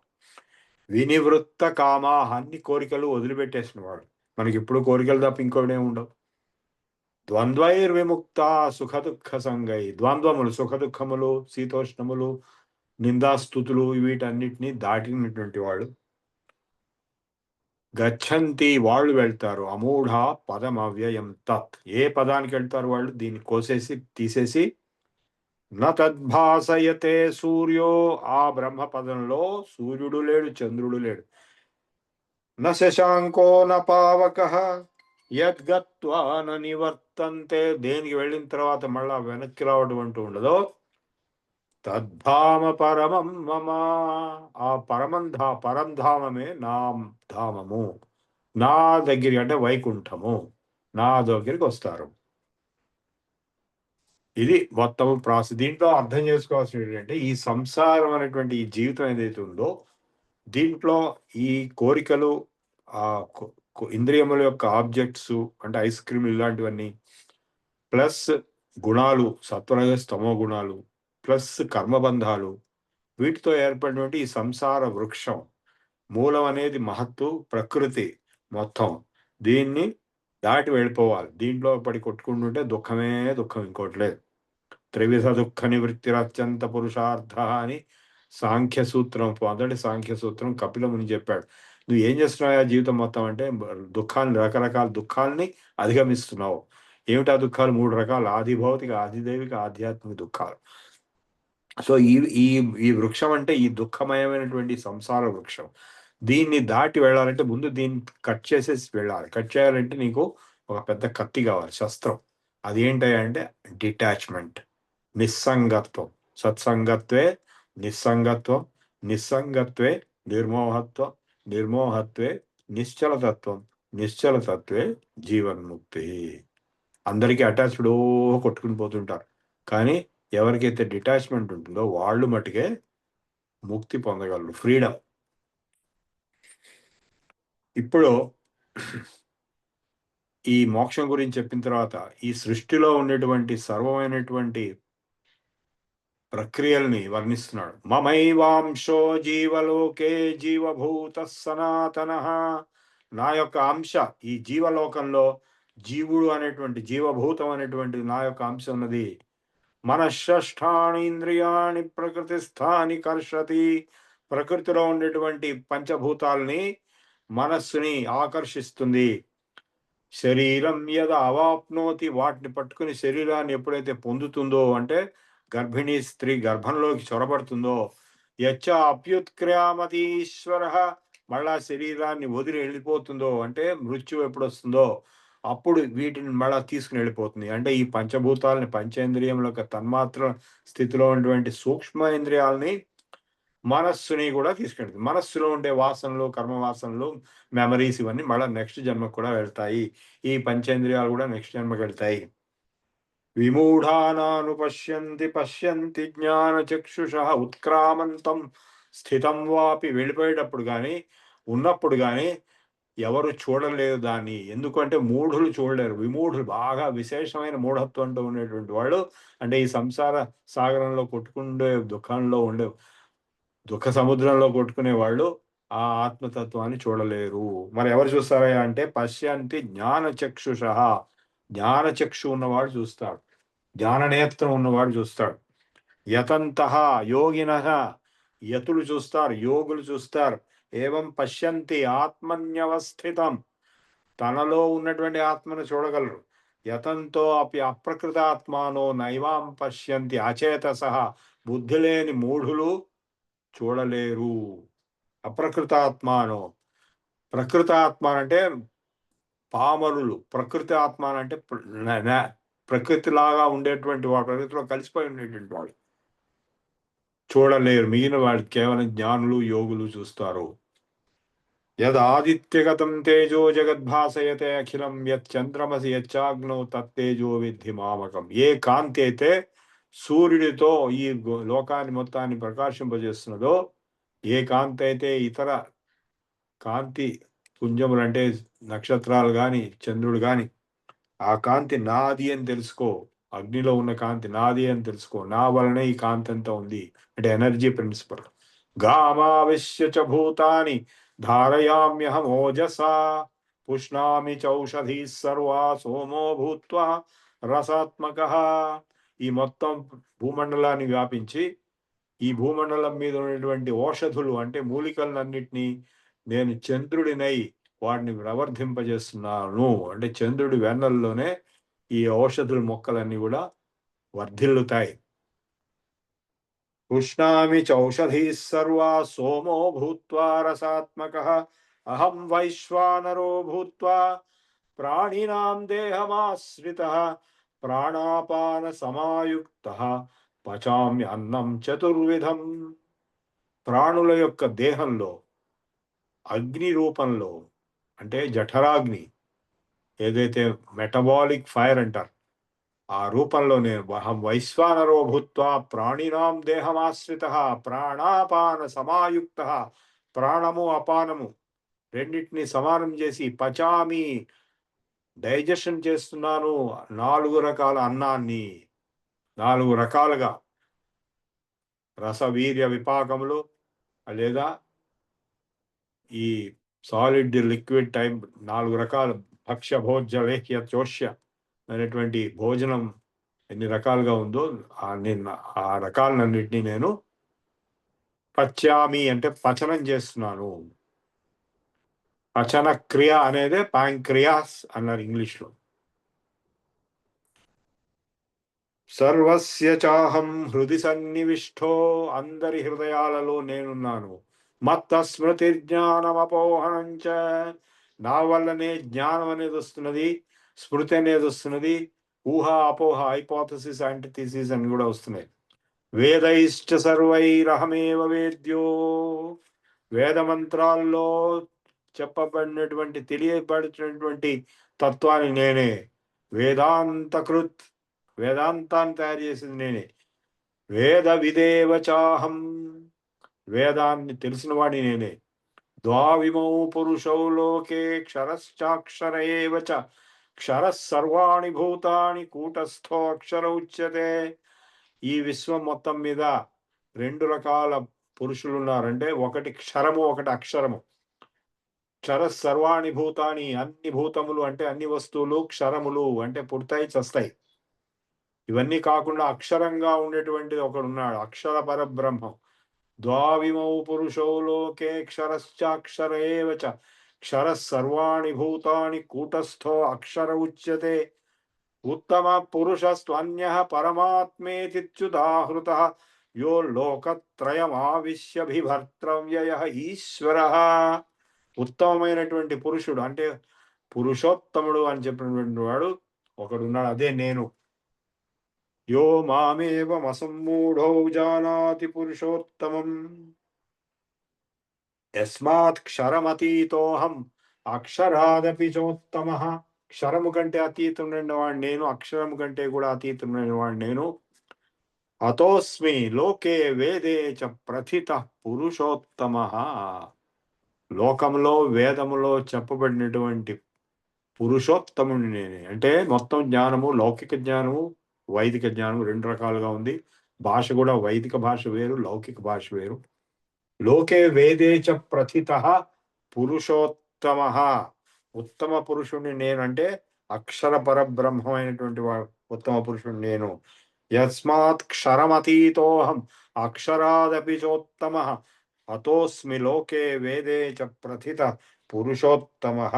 వినివృత్త కామా, అన్ని కోరికలు వదిలిపెట్టేసిన వాడు. మనకి ఎప్పుడు కోరికలు తప్ప ఇంకోటే ఉండవు. ద్వంద్వైర్విముక్త సుఖ దుఃఖ సంగై, ద్వంద్వములు సుఖ దుఃఖములు, శీతోష్ణములు, నిందాస్తుతులు వీటన్నిటినీ దాటినటువంటి వాడు. గచ్చంతి, వాళ్ళు వెళ్తారు. అమూఢ పదం అవ్యయం తత్, ఏ పదానికి వెళ్తారు వాళ్ళు? దీన్ని కోసేసి తీసేసి. న తద్భాసయతే సూర్యో, ఆ బ్రహ్మ పదంలో సూర్యుడు లేడు, చంద్రుడు లేడు. న శశాంకో న పావకః యద్గత్వా న నివర్తంతే, దేనికి వెళ్ళిన తర్వాత మళ్ళా వెనక్కి రావడం అంటూ ఉండదో. తద్ధామ పరమం మమ, ఆ పరంధామమే నా ధామము, నా దగ్గరికి, అంటే వైకుంఠము, నా దగ్గరికి వస్తారు. ఇది మొత్తం ప్రాసెస్. దీంట్లో అర్థం చేసుకోవాల్సిన ఏంటంటే, ఈ సంసారం అనేటువంటి ఈ జీవితం ఏదైతే ఉందో, దీంట్లో ఈ కోరికలు, ఆ ఇంద్రియముల యొక్క ఆబ్జెక్ట్స్ అంటే ఐస్ క్రీమ్ ఇలాంటివన్నీ, ప్లస్ గుణాలు, సత్వరజస్తమో గుణాలు, ప్లస్ కర్మబంధాలు, వీటితో ఏర్పడినటువంటి ఈ సంసార వృక్షం మూలం అనేది మహత్తు ప్రకృతి మొత్తం. దీన్ని దాటి వెళ్ళిపోవాలి. దీంట్లో పడి కొట్టుకుంటుంటే దుఃఖమే దుఃఖం, ఇంకోటి లేదు. త్రివిధ దుఃఖ నివృత్తి అత్యంత పురుషార్థ అని సాంఖ్య సూత్రం, మొదటి సాంఖ్య సూత్రం కపిల ముని చెప్పాడు. నువ్వు ఏం చేస్తున్నావు ఆ జీవితం మొత్తం అంటే దుఃఖాన్ని, రకరకాల దుఃఖాలని అధిగమిస్తున్నావు. ఏమిటా దుఃఖాలు? 3 రకాలు: ఆది భౌతిక, ఆదిదైవిక, ఆధ్యాత్మిక దుఃఖాలు. సో ఈ ఈ ఈ వృక్షం అంటే ఈ దుఃఖమయమైనటువంటి సంసార వృక్షం. దీన్ని దాటి వెళ్ళాలంటే ముందు దీన్ని కట్ చేసేసి వెళ్ళాలి. కట్ చేయాలంటే నీకు ఒక పెద్ద కత్తి కావాలి, శస్త్రం. అది ఏంటంటే డిటాచ్మెంట్, నిస్సంగత్వం. సత్సంగత్వే నిస్సంగత్వం, నిస్సంగత్వే నిర్మోహత్వం, నిర్మోహత్వే నిశ్చలతత్వం, నిశ్చలతత్వే జీవన్ముక్తి. అందరికీ అటాచ్డ్ కొట్టుకుని పోతుంటారు, కానీ ఎవరికైతే డిటాచ్మెంట్ ఉంటుందో వాళ్ళు మటుకే ముక్తి పొందగలరు, ఫ్రీడమ్. ఇప్పుడు ఈ మోక్షం గురించి చెప్పిన తర్వాత ఈ సృష్టిలో ఉండేటువంటి సర్వమైనటువంటి ప్రక్రియల్ని వర్ణిస్తున్నాడు. మమైవాంశో జీవలోకే జీవభూత సనాతన. నా యొక్క అంశ ఈ జీవలోకంలో, జీవుడు అనేటువంటి జీవభూతం అనేటువంటి నా యొక్క అంశ ఉన్నది. మనశ్షష్ఠాని ఇంద్రియాణి ప్రకృతి స్థాని కర్షతి. ప్రకృతిలో ఉండేటువంటి పంచభూతాలని, మనస్సుని ఆకర్షిస్తుంది. శరీరం యద అవాప్నోతి, వాటిని పట్టుకుని శరీరాన్ని ఎప్పుడైతే పొందుతుందో అంటే గర్భిణీ స్త్రీ గర్భంలోకి చొరబడుతుందో, యచ్చ అప్యుత్క్రామతీశ్వర, మళ్ళా శరీరాన్ని వదిలి వెళ్ళిపోతుందో అంటే మృత్యు ఎప్పుడు వస్తుందో అప్పుడు వీటిని మళ్ళా తీసుకుని వెళ్ళిపోతుంది. అంటే ఈ పంచభూతాలని, పంచేంద్రియంలో తన్మాత్ర స్థితిలో ఉన్నటువంటి సూక్ష్మ ఇంద్రియాలని, మనస్సుని కూడా తీసుకెళ్తుంది. మనస్సులో ఉండే వాసనలు, కర్మ వాసనలు, మెమరీస్ ఇవన్నీ మళ్ళీ నెక్స్ట్ జన్మకు కూడా వెళ్తాయి. ఈ పంచేంద్రియాలు కూడా నెక్స్ట్ జన్మకు వెళ్తాయి. విమూఢానానుపశ్యంతి పశ్యంతి జ్ఞాన చక్షుష ఉత్క్రామంతం స్థితం వాపి. వెళ్ళిపోయేటప్పుడు కానీ ఉన్నప్పుడు కానీ ఎవరు చూడలేదు దాన్ని. ఎందుకంటే మూఢులు చూడలేరు. విమూఢులు, బాగా విశేషమైన మూఢత్వంతో ఉండేటువంటి వాళ్ళు, అంటే ఈ సంసార సాగరంలో కొట్టుకుండే దుఃఖంలో ఉండే దుఃఖ సముద్రంలో కొట్టుకునే వాళ్ళు ఆ ఆత్మతత్వాన్ని చూడలేరు. మరి ఎవరు చూస్తారా అంటే పశ్యంతి జ్ఞానచక్షుష. జ్ఞానచక్షు ఉన్నవాడు చూస్తాడు, జ్ఞాననేత్రం ఉన్నవాడు చూస్తాడు. యతంతః యోగినః, యతులు చూస్తారు, యోగులు చూస్తారు. ఏవం పశ్యంతి ఆత్మన్యవస్థితం, తనలో ఉన్నటువంటి ఆత్మను చూడగలరు. యతంతో అపి అప్రకృతాత్మానో నైవాం పశ్యంతి అచేతసః, బుద్ధి లేని మూఢులు చూడలేరు. అప్రకృతాత్మానో, ప్రకృతాత్మ అంటే పామరులు, ప్రకృతి ఆత్మ అంటే ప్రకృతిలాగా ఉండేటువంటి వాడు, ప్రకృతిలో కలిసిపోయి ఉండేటువంటి వాడు చూడలేరు. మిగిలిన వాడు కేవలం జ్ఞానులు, యోగులు చూస్తారు. యదాదిత్యగతం తేజో జగద్భాసయతే అఖిలం యచ్చంద్రమసి యచ్చాగ్నో తత్తేజో విద్ధి మామకం. ఏ కాంతి అయితే సూర్యుడితో ఈ లోకాన్ని మొత్తాన్ని ప్రకాశింపజేస్తున్నదో, ఏ కాంతి అయితే ఇతర కాంతి పుంజములు అంటే నక్షత్రాలు కానీ చంద్రుడు కానీ, ఆ కాంతి నాది అని తెలుసుకో. అగ్నిలో ఉన్న కాంతి నాది అని తెలుసుకో. నా వలనే ఈ కాంతి అంతా ఉంది అంటే ఎనర్జీ ప్రిన్సిపల్. గామావిశ్య చ భూతాని ధారయామ్యహం ఓజసా పుష్ణామి చౌషధీ సర్వా సోమో భూత్వా రసాత్మకః. ఈ మొత్తం భూమండలాన్ని వ్యాపించి ఈ భూమండలం మీద ఉన్నటువంటి ఔషధులు అంటే మూలికలన్నిటినీ నేను చంద్రుడినై వాటిని ప్రవర్ధింపజేస్తున్నాను. అంటే చంద్రుడి వెన్నెలలోనే ఈ ఔషధుల మొక్కలన్నీ కూడా వర్ధిల్లుతాయి. పుష్ణామి చౌషధీ సర్వా సోమో భూత్వా రసాత్మకః అహం వైశ్వానరో భూత్వా ప్రాణినాం దేహమాశ్రితః ప్రాణాపాన సమాయుక్తః పచామి అన్నం చతుర్విధం. ప్రాణుల యొక్క దేహంలో అగ్ని రూపంలో అంటే జఠరాగ్ని, ఏదైతే మెటబాలిక్ ఫైర్ అంటారు, ఆ రూపంలో నేను వైశ్వానరో భూత్వా ప్రాణినాం దేహమాశ్రితః ప్రాణాపాన సమాయుక్తః, ప్రాణము అపానము రెండింటిని సమానం చేసి పచామి డైజెషన్ చేస్తున్నాను 4 రకాల అన్నాన్ని, 4 రకాలుగా రసవీర్య విపాకములు లేదా ఈ సాలిడ్ లిక్విడ్ టైప్ 4 రకాల భక్ష్య భోజ్య లేహ్య చోష్య అనేటువంటి భోజనం ఎన్ని రకాలుగా ఉందో ఆ రకాలన్నింటినీ నేను పచ్యామి అంటే పచనం చేస్తున్నాను. పచన క్రియ అనేదే ప్యాంక్రియాస్ అన్నారు ఇంగ్లీష్లో. సర్వస్య చాహం హృది సన్నివిష్టో, అందరి హృదయాలలో నేనున్నాను. మత్త స్మృతి జ్ఞానం అపోహనంచ, నా వల్లనే జ్ఞానం అనేది వస్తున్నది, స్మృతి అనేది వస్తున్నది, ఊహ అపోహ హైపోథసిస్ యాంటిథిసిస్ అని కూడా వస్తున్నాయి. వేదైశ్చ సర్వైరహమేవ వేద్యో, వేద మంత్రాల్లో చెప్పబడినటువంటి తెలియబడినటువంటి తత్వాన్ని నేనే. వేదాంతకృత్, వేదాంతాన్ని తయారు చేసింది నేనే. వేద విదేవచాహం, వేదాన్ని తెలిసిన వాడి నేనే. ద్వావిమౌ పురుషౌ లోకే క్షరశ్చాక్షర ఏవ చ, క్షరః సర్వాణి భూతాని కూటస్థో అక్షర ఉచ్యతే. ఈ విశ్వం మొత్తం మీద 2 రకాల పురుషులు ఉన్నారంటే, ఒకటి క్షరము, ఒకటి అక్షరము. క్షర సర్వాణి భూతాని, అన్ని భూతములు అంటే అన్ని వస్తువులు, క్షరములు అంటే పుడతాయి చస్తాయి. ఇవన్నీ కాకుండా అక్షరంగా ఉండేటువంటిది ఒకడున్నాడు, అక్షర పరబ్రహ్మం. ద్వావిమౌ పురుషో లోకే క్షరశ్చాక్షర ఏవ చ, క్షరః సర్వాణి భూతాని కూటస్థో అక్షర ఉచ్యతే. ఉత్తమ పురుషస్త్వన్యః పరమాత్మేత్యుదాహృతః, యో లోకత్రయమావిశ్య బిభర్తవ్యయః ఈశ్వరః. ఉత్తమమైనటువంటి పురుషుడు అంటే పురుషోత్తముడు అని చెప్పినటువంటి వాడు ఒకడున్నాడు, అదే నేను. యో మామేవమసమ్మూఢో జానాతి పురుషోత్తమం, యస్మాత్ క్షరమతీతోహం అక్షరాదపి చోత్తమః. క్షరము కంటే అతీతమైన వాడు నేను, అక్షరము కంటే కూడా అతీతమైన వాడు నేను. అతోస్మి లోకే వేదే చ ప్రథిత పురుషోత్తమః. లోకంలో వేదములో చెప్పబడినటువంటి పురుషోత్తముని నేనే. అంటే మొత్తం జ్ఞానము, లౌకిక జ్ఞానము, వైదిక జ్ఞానము 2 రకాలుగా ఉంది. భాష కూడా వైదిక భాష వేరు, లౌకిక భాష వేరు. లోకే వేదే చ ప్రథిత పురుషోత్తమః. ఉత్తమ పురుషుణ్ణి నేనంటే అక్షర పరబ్రహ్మమైనటువంటి వాడు ఉత్తమ పురుషుడు నేను. యస్మాత్ క్షరమతీతోహం అక్షరాదపి చోత్తమః, అతోస్మి లోకే వేదే చ ప్రథిత పురుషోత్తమః.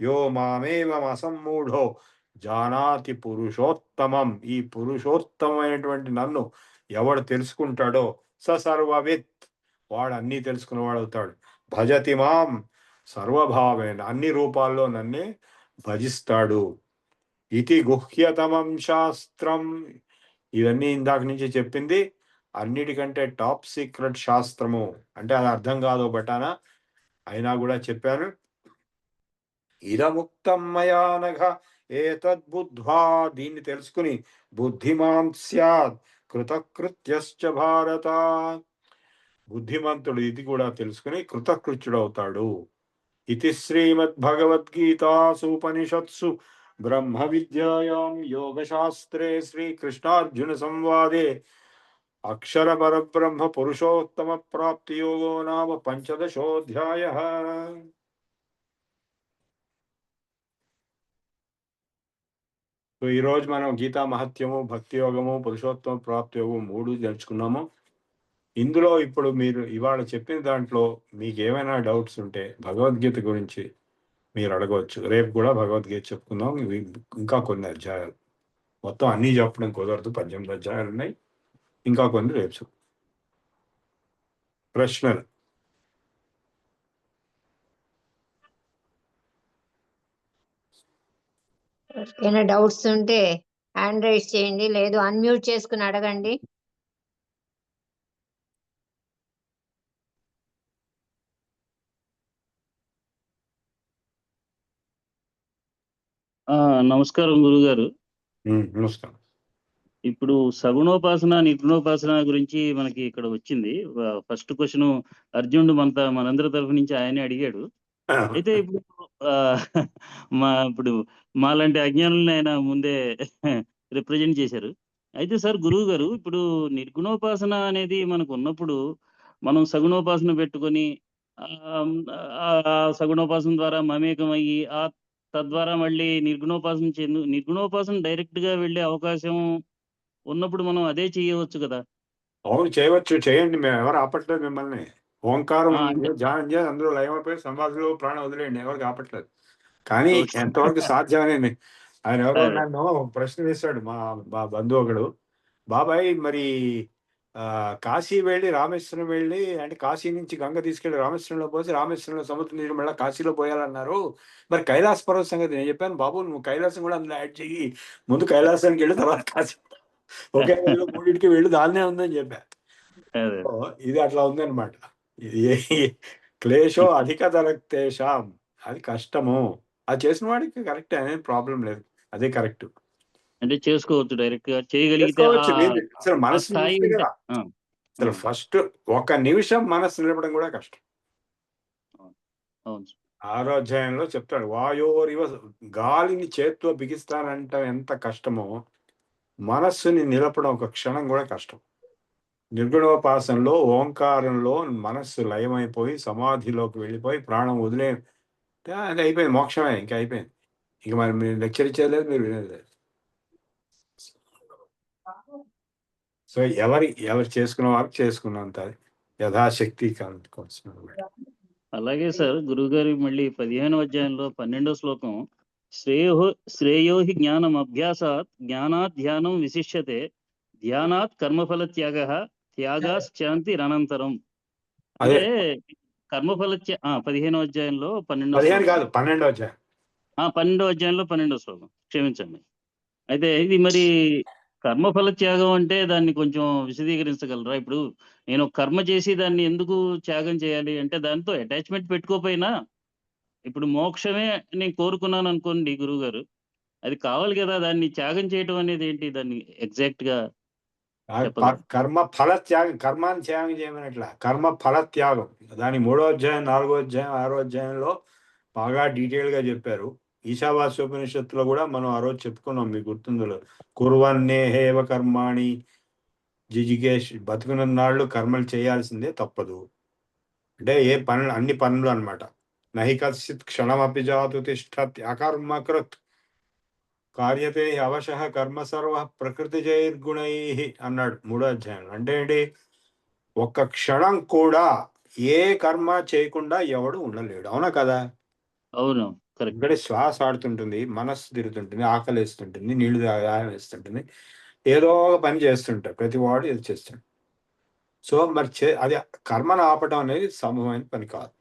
యో మామేవమసమ్మూఢో జానాతి పురుషోత్తమం. ఈ పురుషోత్తమైనటువంటి నన్ను ఎవడు తెలుసుకుంటాడో స సర్వవిత్, వాడు అన్నీ తెలుసుకున్నవాడు అవుతాడు. భజతి మాం సర్వభావేన, అన్ని రూపాల్లో నన్నే భజిస్తాడు. ఇది గుహ్యతమం శాస్త్రం. ఇవన్నీ ఇందాక నుంచి చెప్పింది అన్నిటికంటే టాప్ సీక్రెట్ శాస్త్రము. అంటే అది అర్థం కాదు బటానా, అయినా కూడా చెప్పాను. ఇదముక్తం మయా నఘ ఏతద్బుద్ధ్వా, దీన్ని తెలుసుకుని బుద్ధిమాన్ స్యాద్ కృతకృత్యశ్చ భారత. బుద్ధిమంతుడు ఇది కూడా తెలుసుకుని కృతకృత్యుడు అవుతాడు. ఇది శ్రీమద్భగవద్గీతాసూపనిషత్సు బ్రహ్మ విద్యాయాం యోగశాస్త్రే శ్రీకృష్ణార్జున సంవాదే అక్షర పరబ్రహ్మ పురుషోత్తమ ప్రాప్తి యోగో నామ 15వ అధ్యాయః. సో ఈరోజు మనం గీతా మహత్యము, భక్తి యోగము, పురుషోత్తమ ప్రాప్తి యోగం 3 నేర్చుకున్నాము. ఇందులో ఇప్పుడు మీరు ఇవాళ చెప్పిన దాంట్లో మీకు ఏమైనా డౌట్స్ ఉంటే భగవద్గీత గురించి మీరు అడగవచ్చు. రేపు కూడా భగవద్గీత చెప్పుకుందాం. ఇవి ఇంకా కొన్ని అధ్యాయాలు, మొత్తం అన్నీ చెప్పడం కుదరదు, 18 అధ్యాయాలు ఉన్నాయి. ఇంకా కొన్ని రేపు. ప్రశ్నలు? ఏమైనా డౌట్స్ ఉంటే హ్యాండ్ రైజ్ చేయండి, లేదు అన్మ్యూట్ చేసుకుని అడగండి. నమస్కారం గురుగారు. నమస్కారం. ఇప్పుడు సగుణోపాసన, నిర్గుణోపాసన గురించి మనకి ఇక్కడ వచ్చింది. ఫస్ట్ క్వశ్చన్ అర్జునుడు మనందరి తరఫు నుంచి ఆయనే అడిగాడు. అయితే ఇప్పుడు ఇప్పుడు మాలాంటి అజ్ఞానుల్ని ఆయన ముందే రిప్రజెంట్ చేశారు. అయితే సార్ గురువు గారు ఇప్పుడు నిర్గుణోపాసన అనేది మనకు ఉన్నప్పుడు మనం సగుణోపాసన పెట్టుకొని సగుణోపాసన ద్వారా మమేకం అయ్యి తద్వారా మళ్ళీ నిర్గుణోపాసన డైరెక్ట్ గా వెళ్ళే అవకాశం ఉన్నప్పుడు మనం అదే చేయవచ్చు కదా. అవును, చేయవచ్చు, చేయండి, మేము ఎవరు ఆపట్లేదు మిమ్మల్ని. ఓంకారం అంటే ధ్యానం చేసి అందులో లయమైపోయి సమాధిలో ప్రాణం వదిలేయండి, ఎవరికి ఆపట్లేదు. కానీ ఓకే. ఎంతవరకు సాధ్యమని ఆయన ఎవరో అదే. నన్ను ప్రశ్న వేశాడు, మా బంధువు ఒకడు. బాబాయ్ మరి కాశీ వెళ్ళి రామేశ్వరం వెళ్ళి, అంటే కాశీ నుంచి గంగ తీసుకెళ్లి రామేశ్వరంలో పోసి రామేశ్వరంలో సముద్ర నీరు మళ్ళీ కాశీలో పోయాలన్నారు, మరి కైలాస పర్వత సంగతి. నేను చెప్పాను, బాబు నువ్వు కైలాసం కూడా అందులో యాడ్ చెయ్యి, ముందు కైలాసానికి వెళ్ళి తర్వాత కాశీ, ఒకే వెళ్ళు మూడింటికి వెళ్ళు, దాన్నే ఉందని చెప్పా. అదే. ఇది అట్లా ఉందన్నమాట. ఇది క్లేశో అధిక తరక్తేషాం, అది కష్టము. అది చేసిన వాడికి కరెక్ట్, అనేది ప్రాబ్లం లేదు, అదే కరెక్ట్. అంటే చేసుకోవచ్చు, డైరెక్ట్ గా చేయగలిగితే చేసుకోవచ్చు. అసలు మనసు స్థాయి నిలిస్తే ఉంటే. కదా. అసలు ఫస్ట్ ఒక నిమిషం మనసు నిలపడం కూడా కష్టం. అవును. 6వ అధ్యాయంలో చెప్తాడు, వాయోరివ, గాలిని చేత్తో బిగిస్తానంట ఎంత కష్టమో మనస్సుని నిలపడం ఒక క్షణం కూడా కష్టం. నిర్గుణోపాసనలో ఓంకారంలో మనస్సు లయమైపోయి సమాధిలోకి వెళ్ళిపోయి ప్రాణం వదిలే, అది అయిపోయింది, మోక్షమే, ఇంకా అయిపోయింది. ఇక మరి మీరు లెక్చర్ ఇచ్చేది లేదు, మీరు వినేది లేదు. సో ఎవరు చేసుకున్న వారు చేసుకున్నంత యథాశక్తి కోసం. అలాగే సార్ గురువు గారి మళ్ళీ 15వ అధ్యాయంలో 12వ శ్లోకం, శ్రేయోహి జ్ఞానం అభ్యాసాత్ జ్ఞానాత్ ధ్యానం విశిష్యతే ధ్యానాత్ కర్మఫల త్యాగాశ్చాంతి అనంతరం. అంటే కర్మఫల 15వ అధ్యాయంలో 12వ అధ్యాయం 12వ అధ్యాయంలో 12వ శ్లోకం, క్షమించండి. అయితే ఇది మరి కర్మఫల త్యాగం అంటే దాన్ని కొంచెం విశదీకరించగలరా? ఇప్పుడు నేను కర్మ చేసి దాన్ని ఎందుకు త్యాగం చేయాలి అంటే, దాంతో అటాచ్మెంట్ పెట్టుకోపోయినా ఇప్పుడు మోక్షమే నేను కోరుకున్నాను అనుకోండి గురువు గారు, అది కావాలి కదా, దాన్ని త్యాగం చేయటం అనేది ఏంటి, దాన్ని ఎగ్జాక్ట్ గా కర్మ ఫల త్యాగం, కర్మాన్ని త్యాగం చేయమనట్లా, కర్మ ఫల త్యాగం. దాని 3వ అధ్యాయం 4వ అధ్యాయం 6వ అధ్యాయంలో బాగా డీటెయిల్ గా చెప్పారు. ఈశావాస్యోపనిషత్తులో కూడా మనం ఆ రోజు చెప్పుకున్నాం, మీకు గుర్తుందో, కుర్వన్నే హేవ కర్మాణి జిజిగేష్, బతుకున్నాళ్ళు కర్మలు చేయాల్సిందే, తప్పదు. అంటే అన్ని పనులు అనమాట. నహి కశ్చిత్ క్షణమపి జాతు తిష్టత్ అకర్మకృత్ కార్యతే అవశః కర్మ సర్వ ప్రకృతి జైర్గుణై అన్నాడు 3వ అధ్యాయంలో. అంటే ఏంటి, ఒక్క క్షణం కూడా ఏ కర్మ చేయకుండా ఎవడు ఉండలేడు, అవునా కదా? అవును, ఇక్కడ శ్వాస ఆడుతుంటుంది, మనస్సు తిరుగుతుంటుంది, ఆకలి వేస్తుంటుంది, నీళ్లు దాహం వేస్తుంటుంది, ఏదో ఒక పని చేస్తుంటారు, ప్రతి వాడు ఇది చేస్తుంటారు. సో మరి అది కర్మను ఆపటం అనేది సంభవమైన పని కాదు.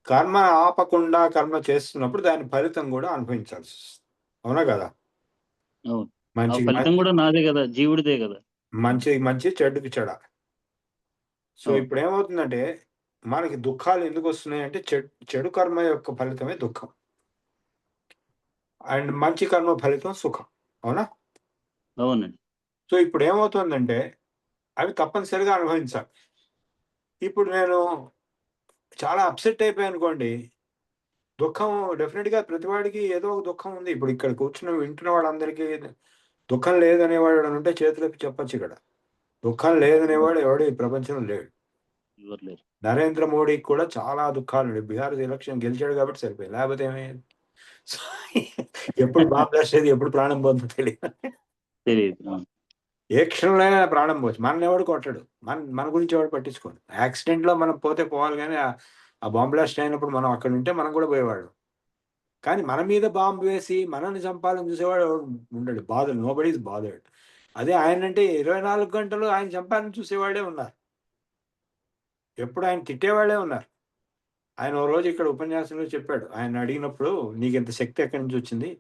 కర్మ ఆపకుండా కర్మ చేస్తున్నప్పుడు దాని ఫలితం కూడా అనుభవించాల్సి వస్తుంది, అవునా కదా? ఫలితం కూడా నాదే కదా, జీవుడిదే కదా. మంచి చెడుకి చెడ. సో ఇప్పుడు ఏమవుతుందంటే, మనకి దుఃఖాలు ఎందుకు వస్తున్నాయి అంటే, చెడు కర్మ యొక్క ఫలితమే దుఃఖం, అండ్ మంచి కర్మ ఫలితం సుఖం, అవునా? అవునండి. సో ఇప్పుడు ఏమవుతుందంటే, అవి తప్పనిసరిగా అనుభవించాలి. ఇప్పుడు నేను చాలా అప్సెట్ అయిపోయాను అనుకోండి, దుఃఖం డెఫినెట్గా ప్రతివాడికి ఏదో ఒక దుఃఖం ఉంది. ఇప్పుడు ఇక్కడ కూర్చుని వింటున్న వాళ్ళందరికీ దుఃఖం లేదనేవాడు ఉంటే చేతులకి చెప్పచ్చు. ఇక్కడ దుఃఖం లేదనేవాడు ఎవడు ఈ ప్రపంచంలో లేడు. నరేంద్ర మోడీకి కూడా చాలా దుఃఖాలు. బీహార్ ఎలక్షన్ గెలిచాడు కాబట్టి సరిపోయింది, లేకపోతే ఏమైంది? ఎప్పుడు బాంబు వేసేది, ఎప్పుడు ప్రాణం పోతుందో తెలియదు. ఏ క్షణంలో ప్రాణం పోవచ్చు. మన ఎవడు కొట్టడు, మన గురించి ఎవడు పట్టించుకోడు. యాక్సిడెంట్ లో మనం పోతే పోవాలి, కానీ ఆ బాంబు బ్లాస్ట్ అయినప్పుడు మనం అక్కడ ఉంటే మనం కూడా పోయేవాడు. కానీ మన మీద బాంబు వేసి మనల్ని చంపాలని చూసేవాడు ఉండడు. Nobody is bothered. అదే ఆయన అంటే 24 గంటలు ఆయన చంపాలని చూసేవాడే ఉన్నారు, ఎప్పుడు ఆయన తిట్టేవాళ్ళే ఉన్నారు. ఆయన ఓ రోజు ఇక్కడ ఉపన్యాసంలో చెప్పాడు, ఆయన అడిగినప్పుడు, నీకు ఇంత శక్తి ఎక్కడి నుంచి వచ్చింది,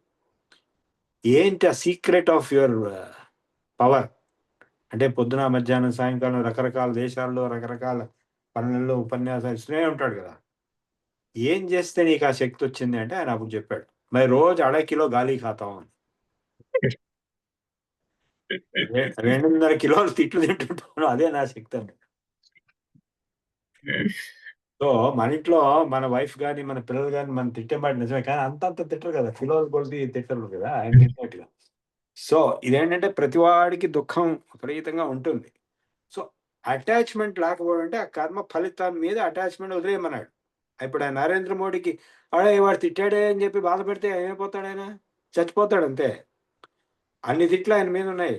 ఏంటి ఆ సీక్రెట్ ఆఫ్ యువర్ పవర్ అంటే, పొద్దున మధ్యాహ్నం సాయంకాలం రకరకాల దేశాల్లో రకరకాల పనులలో ఉపన్యాసాలు ఇస్తూనే ఉంటాడు కదా, ఏం చేస్తే నీకు ఆ శక్తి వచ్చింది అంటే, ఆయన అప్పుడు చెప్పాడు, మరి రోజు 1.5 కిలో గాలి ఖాతాం అని, 2.5 కిలోలు తిట్లు తింటుంటాను, అదే నా శక్తి అండి. సో మన ఇంట్లో మన వైఫ్ కానీ మన పిల్లలు కానీ మనం తిట్టే మాట నిజమే, కానీ అంతంత తిట్టరు కదా, కిలోలు కొలిది తిట్టరు కదా ఆయన తిట్టినట్టుగా. సో ఇదేంటంటే ప్రతివాడికి దుఃఖం విపరీతంగా ఉంటుంది. సో అటాచ్మెంట్ లేకపోవడం అంటే ఆ కర్మ ఫలితం మీద అటాచ్మెంట్ వదిలేయమన్నాడు. ఇప్పుడు ఆ నరేంద్ర మోడీకి అడే వాడు తిట్టాడే అని చెప్పి బాధపడితే ఏమైపోతాడు? ఆయన చచ్చిపోతాడు అంతే. అన్ని తిట్లు ఆయన మీద ఉన్నాయి.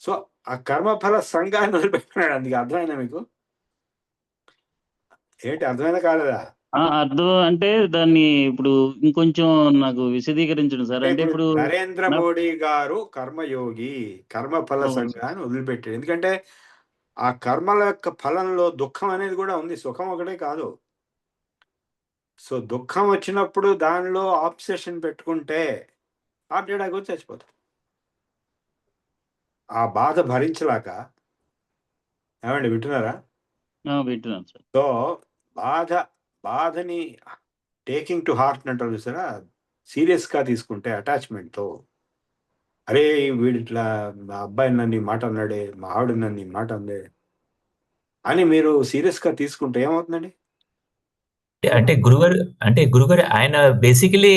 సో ఆ కర్మఫల సంఘాన్ని వదిలిపెట్టుకున్నాడు. అందుకే అర్థమైనా మీకు? ఏంటి అర్థమైనా కాలేదా? అర్థం అంటే దాన్ని ఇప్పుడు ఇంకొంచెం నాకు విశదీకరించండి సార్. అంటే ఇప్పుడు నరేంద్ర మోడీ గారు కర్మయోగి, కర్మఫల సంఘాన్ని వదిలిపెట్టాడు. ఎందుకంటే ఆ కర్మల యొక్క ఫలంలో దుఃఖం అనేది కూడా ఉంది, సుఖం ఒకటే కాదు. సో దుఃఖం వచ్చినప్పుడు దానిలో ఆబ్సెషన్ పెట్టుకుంటే హార్ట్ అటాక్ వచ్చి చచ్చిపోతాం. ఆ బాధ భరించలేక. ఏమండి వింటున్నారా? వింటున్నాను సార్. సో బాధని టేకింగ్ టు హార్ట్ అంటారు చూసారా, సీరియస్గా తీసుకుంటే అటాచ్మెంట్తో, అరే వీడిట్లా మా అబ్బాయి నన్ను ఈ మాట అన్నాడే, మా ఆవిడ నన్ను ఈ మాట అందే అని మీరు సీరియస్గా తీసుకుంటే ఏమవుతుందండి? అంటే గురుగారు ఆయన బేసికలీ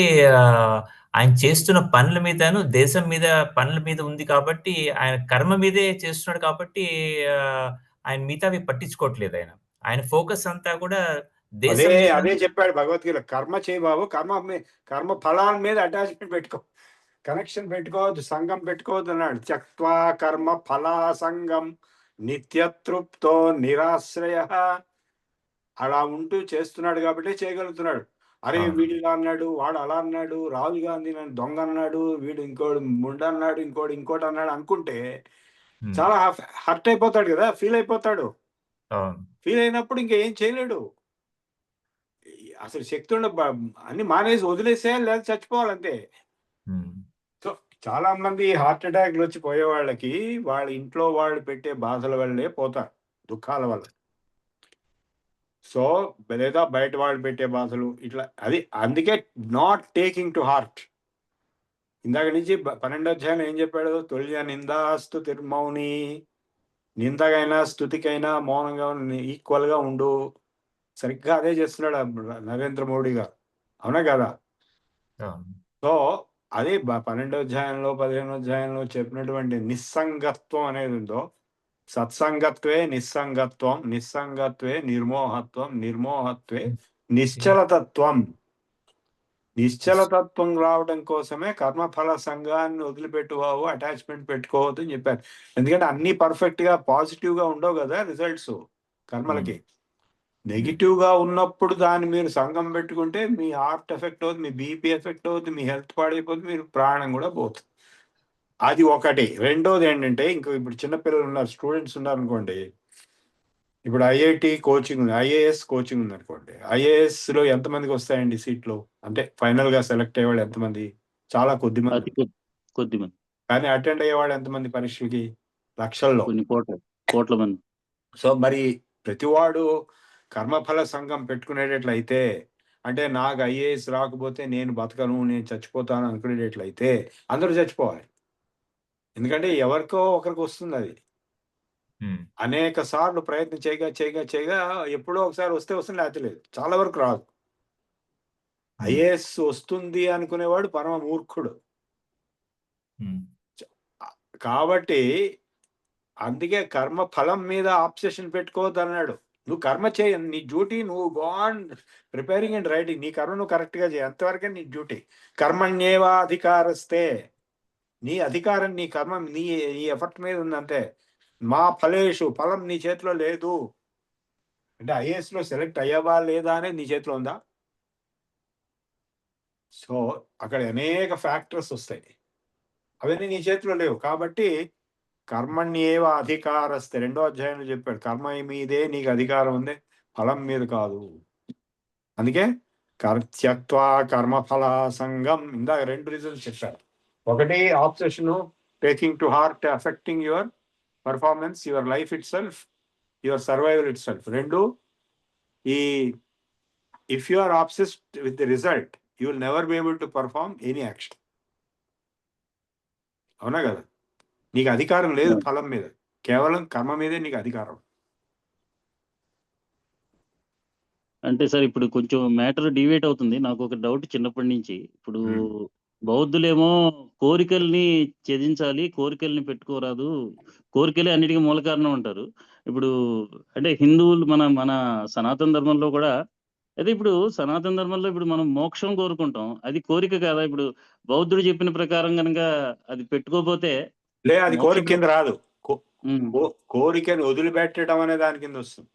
ఆయన చేస్తున్న పనుల మీదను దేశం మీద పనుల మీద ఉంది కాబట్టి ఆయన కర్మ మీదే చేస్తున్నాడు కాబట్టి ఆయన మిగతావి పట్టించుకోవట్లేదు. ఆయన ఫోకస్ అంతా కూడా దేశం మీద. అదే చెప్పాడు భగవద్గీత, కర్మ చేయి బాబు, కర్మ ఫలాల మీద అటాచ్మెంట్ పెట్టుకో, కనెక్షన్ పెట్టుకోవద్దు, సంఘం పెట్టుకోవద్దు అన్నాడు. త్యక్త్వా కర్మ ఫలా సంఘం నిత్యతృప్తో నిరాశ్రయ. అలా ఉంటూ చేస్తున్నాడు కాబట్టి చేయగలుగుతున్నాడు. అరే వీడు ఇలా అన్నాడు, వాడు అలా అన్నాడు, రాహుల్ గాంధీ నన్ను దొంగ అన్నాడు, వీడు ఇంకోటి ముండ అన్నాడు, ఇంకోటి అన్నాడు అనుకుంటే చాలా హర్ట్ అయిపోతాడు కదా, ఫీల్ అయిపోతాడు. ఫీల్ అయినప్పుడు ఇంకేం చేయలేడు. అసలు శక్తి ఉండ అన్ని మానేసి వదిలేసేయాలి, లేదా చచ్చిపోవాలంతే. సో చాలా మంది హార్ట్ అటాక్లు వచ్చి పోయే వాళ్ళకి వాళ్ళ ఇంట్లో వాళ్ళు పెట్టే బాధల వల్లే పోతారు, దుఃఖాల వల్ల. సో లేదా బయట వాళ్ళు పెట్టే బాధలు ఇట్లా, అది అందుకే నాట్ టేకింగ్ టు హార్ట్. ఇందాక నుంచి 12వ అధ్యాయం ఏం చెప్పాడు? తొలియ నిందాస్తు తిర్మౌని, నిందగైనా స్థుతికైనా మౌనంగా ఈక్వల్గా ఉండు. సరిగ్గా అదే చేస్తున్నాడు నరేంద్ర మోడీ గారు, అవునా కదా? సో అదే 12వ అధ్యాయంలో 15వ అధ్యాయంలో చెప్పినటువంటి నిస్సంగత్వం అనేది ఉందో, సత్సంగత్వే నిస్సంగత్వం, నిస్సంగత్వే నిర్మోహత్వం, నిర్మోహత్వే నిశ్చలతత్వం. నిశ్చలతత్వం రావడం కోసమే కర్మఫల సంఘాన్ని వదిలిపెట్టుకోవు, అటాచ్మెంట్ పెట్టుకోవద్దు అని చెప్పారు. ఎందుకంటే అన్ని పర్ఫెక్ట్ గా పాజిటివ్ గా ఉండవు కదా రిజల్ట్స్ కర్మలకి. నెగిటివ్ గా ఉన్నప్పుడు దాన్ని మీరు సంఘం పెట్టుకుంటే మీ హార్ట్ ఎఫెక్ట్ అవుతుంది, మీ బీపీ ఎఫెక్ట్ అవుతుంది, మీ హెల్త్ పాడైపోతుంది, మీరు ప్రాణం కూడా పోతుంది. అది ఒకటి. రెండోది ఏంటంటే, ఇంకా ఇప్పుడు చిన్నపిల్లలు ఉన్నారు, స్టూడెంట్స్ ఉన్నారు అనుకోండి. ఇప్పుడు ఐఐటి కోచింగ్ ఉంది, ఐఏఎస్ కోచింగ్ ఉంది అనుకోండి. ఐఏఎస్ లో ఎంతమందికి వస్తాయండి సీట్లు? అంటే ఫైనల్ గా సెలెక్ట్ అయ్యేవాళ్ళు ఎంతమంది? చాలా కొద్ది మంది. కానీ అటెండ్ అయ్యేవాళ్ళు ఎంతమంది పరీక్షలకి? లక్షల్లో, కొన్ని కోట్ల మంది. సో మరి ప్రతివాడు కర్మఫల సంఘం పెట్టుకునేటట్లయితే, అంటే నాకు ఐఏఎస్ రాకపోతే నేను బతకను, నేను చచ్చిపోతాను అనుకునేటట్లయితే అందరూ చచ్చిపోవాలి. ఎందుకంటే ఎవరికో ఒకరికి వస్తుంది అది. అనేక సార్లు ప్రయత్నం చేయగా ఎప్పుడో ఒకసారి వస్తుంది, లేకపోతే లేదు. చాలా వరకు రాదు. ఐఏఎస్ వస్తుంది అనుకునేవాడు పరమ మూర్ఖుడు. కాబట్టి అందుకే కర్మ ఫలం మీద ఆబ్సెషన్ పెట్టుకోవద్దు అన్నాడు. నువ్వు కర్మ చేయ, నీ డ్యూటీ నువ్వు గోన్ ప్రిపేరింగ్ అండ్ రైటింగ్, నీ కర్మ నువ్వు కరెక్ట్గా చేయి, అంతవరకే నీ డ్యూటీ. కర్మణ్యేవా అధికారస్తే, నీ అధికారం నీ కర్మ నీ ఎఫర్ట్ మీద ఉందంటే. మా ఫలేషు, ఫలం నీ చేతిలో లేదు. అంటే ఐఏఎస్ లో సెలెక్ట్ అయ్యావా లేదా అనేది నీ చేతిలో ఉందా? సో అక్కడ అనేక ఫ్యాక్టర్స్ వస్తాయి, అవన్నీ నీ చేతిలో లేవు. కాబట్టి కర్మణ్యేవ అధికారస్తే, 2వ అధ్యాయంలో చెప్పాడు, కర్మ మీదే నీకు అధికారం ఉంది, ఫలం మీద కాదు. అందుకే త్యక్త్వా కర్మఫల సంఘం. ఇందాక 2 రీజన్స్ చెప్పారు. ఒకటి obsession, taking to heart, affecting your performance, your life itself, your survival itself. 2, if you are obsessed with the result, you will never be able to perform any action. అవునా కదా? నీకు అధికారం లేదు ఫలం మీద, కేవలం కర్మ మీదే నీకు అధికారం. అంటే సార్ ఇప్పుడు కొంచెం మ్యాటర్ డివేట్ అవుతుంది. నాకు ఒక డౌట్ చిన్నప్పటి నుంచి. ఇప్పుడు బౌద్ధులేమో కోరికల్ని త్యజించాలి, కోరికల్ని పెట్టుకోరాదు, కోరికలే అన్నిటికీ మూల కారణం అంటారు. ఇప్పుడు అంటే హిందువులు మన మన సనాతన ధర్మంలో కూడా అదే ఇప్పుడు సనాతన ధర్మంలో ఇప్పుడు మనం మోక్షం కోరుకుంటాం. అది కోరిక కాదా? ఇప్పుడు బౌద్ధుడు చెప్పిన ప్రకారం గనక అది పెట్టుకోపోతే అది మోక్ష కోరిక కింద రాదు. ఉమ్, కోరికని వదిలిపెట్టడం అనే దాని కింద వస్తుంది.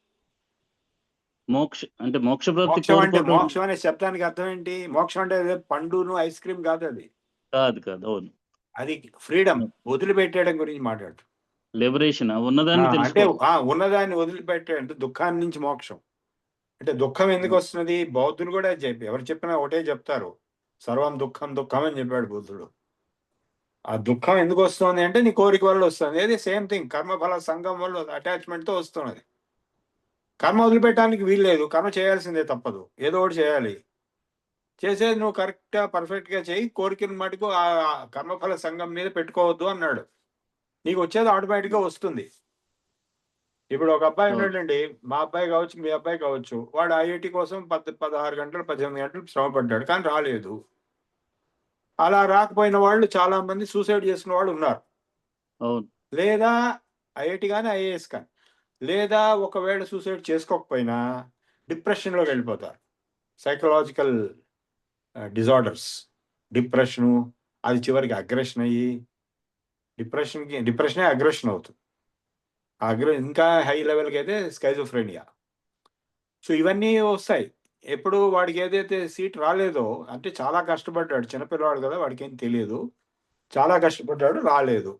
అంటే మోక్ష ప్రాప్తి మోక్షం అంటే కోరుకోవడం మోక్షం అనే శబ్దానికి అర్థం ఏంటి? మోక్షం అంటే అదే పండును ఐస్ క్రీమ్ కాదు అది. కాదు. అవును, అది ఫ్రీడమ్, వదిలిపెట్టేయడం గురించి మాట్లాడు. లిబరేషన్ ఉన్నదాన్ని అంటే తెలుసుకోవాలి. ఉన్నదాన్ని వదిలిపెట్టే అంటే దుఃఖాన్ని నుంచి మోక్షం. అంటే దుఃఖం ఎందుకు వస్తున్నది? బౌద్ధులు కూడా ఎవరు చెప్పినా ఒకటే చెప్తారు, సర్వం దుఃఖం దుఃఖం అని చెప్పాడు బుద్ధుడు. ఆ దుఃఖం ఎందుకు వస్తుంది అంటే నీ కోరిక వల్ల వస్తుంది. ఏది సేమ్ థింగ్, కర్మఫల సంఘం వల్ల అటాచ్మెంట్ తో వస్తున్నది. కర్మ వదిలిపెట్టడానికి వీల్లేదు, కర్మ చేయాల్సిందే, తప్పదు, ఏదో ఒకటి చేయాలి. చేసేది నువ్వు కరెక్ట్ గా పర్ఫెక్ట్ గా చేయి, కోరికను మటుకు ఆ కర్మఫల సంఘం మీద పెట్టుకోవద్దు అన్నాడు. నీకు వచ్చేది ఆటోమేటిక్ గా వస్తుంది. ఇప్పుడు ఒక అబ్బాయి ఉన్నాడండి, మా అబ్బాయి కావచ్చు, మీ అబ్బాయి కావచ్చు, వాడు ఐఐటి కోసం 16 గంటలు 18 గంటలు శ్రమ పడ్డాడు, కానీ రాలేదు. అలా రాకపోయిన వాళ్ళు చాలా మంది సూసైడ్ చేసుకున్న వాళ్ళు ఉన్నారు. లేదా ఐఐటి కానీ ఐఏఎస్ కానీ, లేదా ఒకవేళ సూసైడ్ చేసుకోకపోయినా డిప్రెషన్లోకి వెళ్ళిపోతారు. సైకలాజికల్ డిజార్డర్స్, డిప్రెషను, అది చివరికి అగ్రెషన్ అయ్యి డిప్రెషనే అగ్రెషన్ అవుతుంది. ఇంకా హై లెవెల్కి అయితే స్కైజోఫ్రెనియా. సో ఇవన్నీ వస్తాయి. ఎప్పుడు వాడికి ఏదైతే సీట్ రాలేదో, అంటే చాలా కష్టపడ్డాడు, చిన్నపిల్లవాడు కదా, వాడికి ఏం తెలియదు, చాలా కష్టపడ్డాడు, రాలేదు,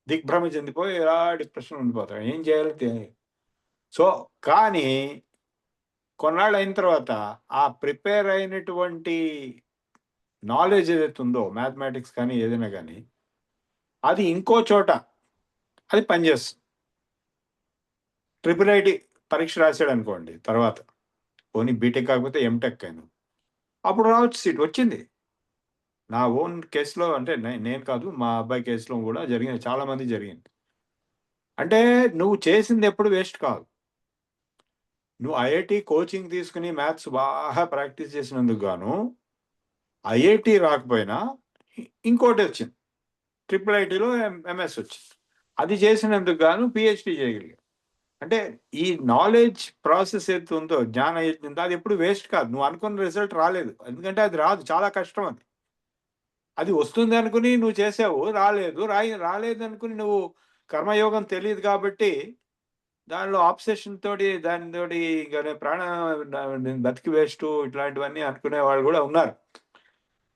దిగ్భ్రమ చెందిపోయి ఇలా డిప్రెషన్ ఉండిపోతాడు. ఏం చేయాలి? సో కానీ కొన్నాళ్ళు అయిన తర్వాత ఆ ప్రిపేర్ అయినటువంటి నాలెడ్జ్ ఏదైతే ఉందో, మ్యాథమెటిక్స్ కానీ ఏదైనా కానీ, అది ఇంకో చోట అది పనిచేస్తుంది. IIIT పరీక్ష రాశాడు అనుకోండి, తర్వాత పోనీ బీటెక్ కాకపోతే ఎంటెక్ అయినా, అప్పుడు రావచ్చు, సీట్ వచ్చింది. నా ఓన్ కేసులో, అంటే నేను కాదు, మా అబ్బాయి కేసులో కూడా జరిగింది, చాలా మంది జరిగింది. అంటే నువ్వు చేసింది ఎప్పుడు వేస్ట్ కాదు. నువ్వు ఐఐటి కోచింగ్ తీసుకుని మ్యాథ్స్ బాగా ప్రాక్టీస్ చేసినందుకు గాను ఐఐటి రాకపోయినా ఇంకోటి వచ్చింది, IIITలో ఎంఎస్ వచ్చింది, అది చేసినందుకు గాను పిహెచ్డి చేయగలిగాడు. అంటే ఈ నాలెడ్జ్ ప్రాసెస్ ఏది ఉందో, జ్ఞానం ఏది ఉందో, అది ఎప్పుడు వేస్ట్ కాదు. నువ్వు అనుకున్న రిజల్ట్ రాలేదు, ఎందుకంటే అది రాదు, చాలా కష్టం. అది వస్తుంది అనుకుని నువ్వు చేసావు, రాలేదు అనుకుని నువ్వు, కర్మయోగం తెలియదు కాబట్టి దానిలో ఆబ్సెషన్ తోటి దానితోటి ప్రాణం బతికి వేస్ట్, ఇట్లాంటివన్నీ అనుకునే వాళ్ళు కూడా ఉన్నారు.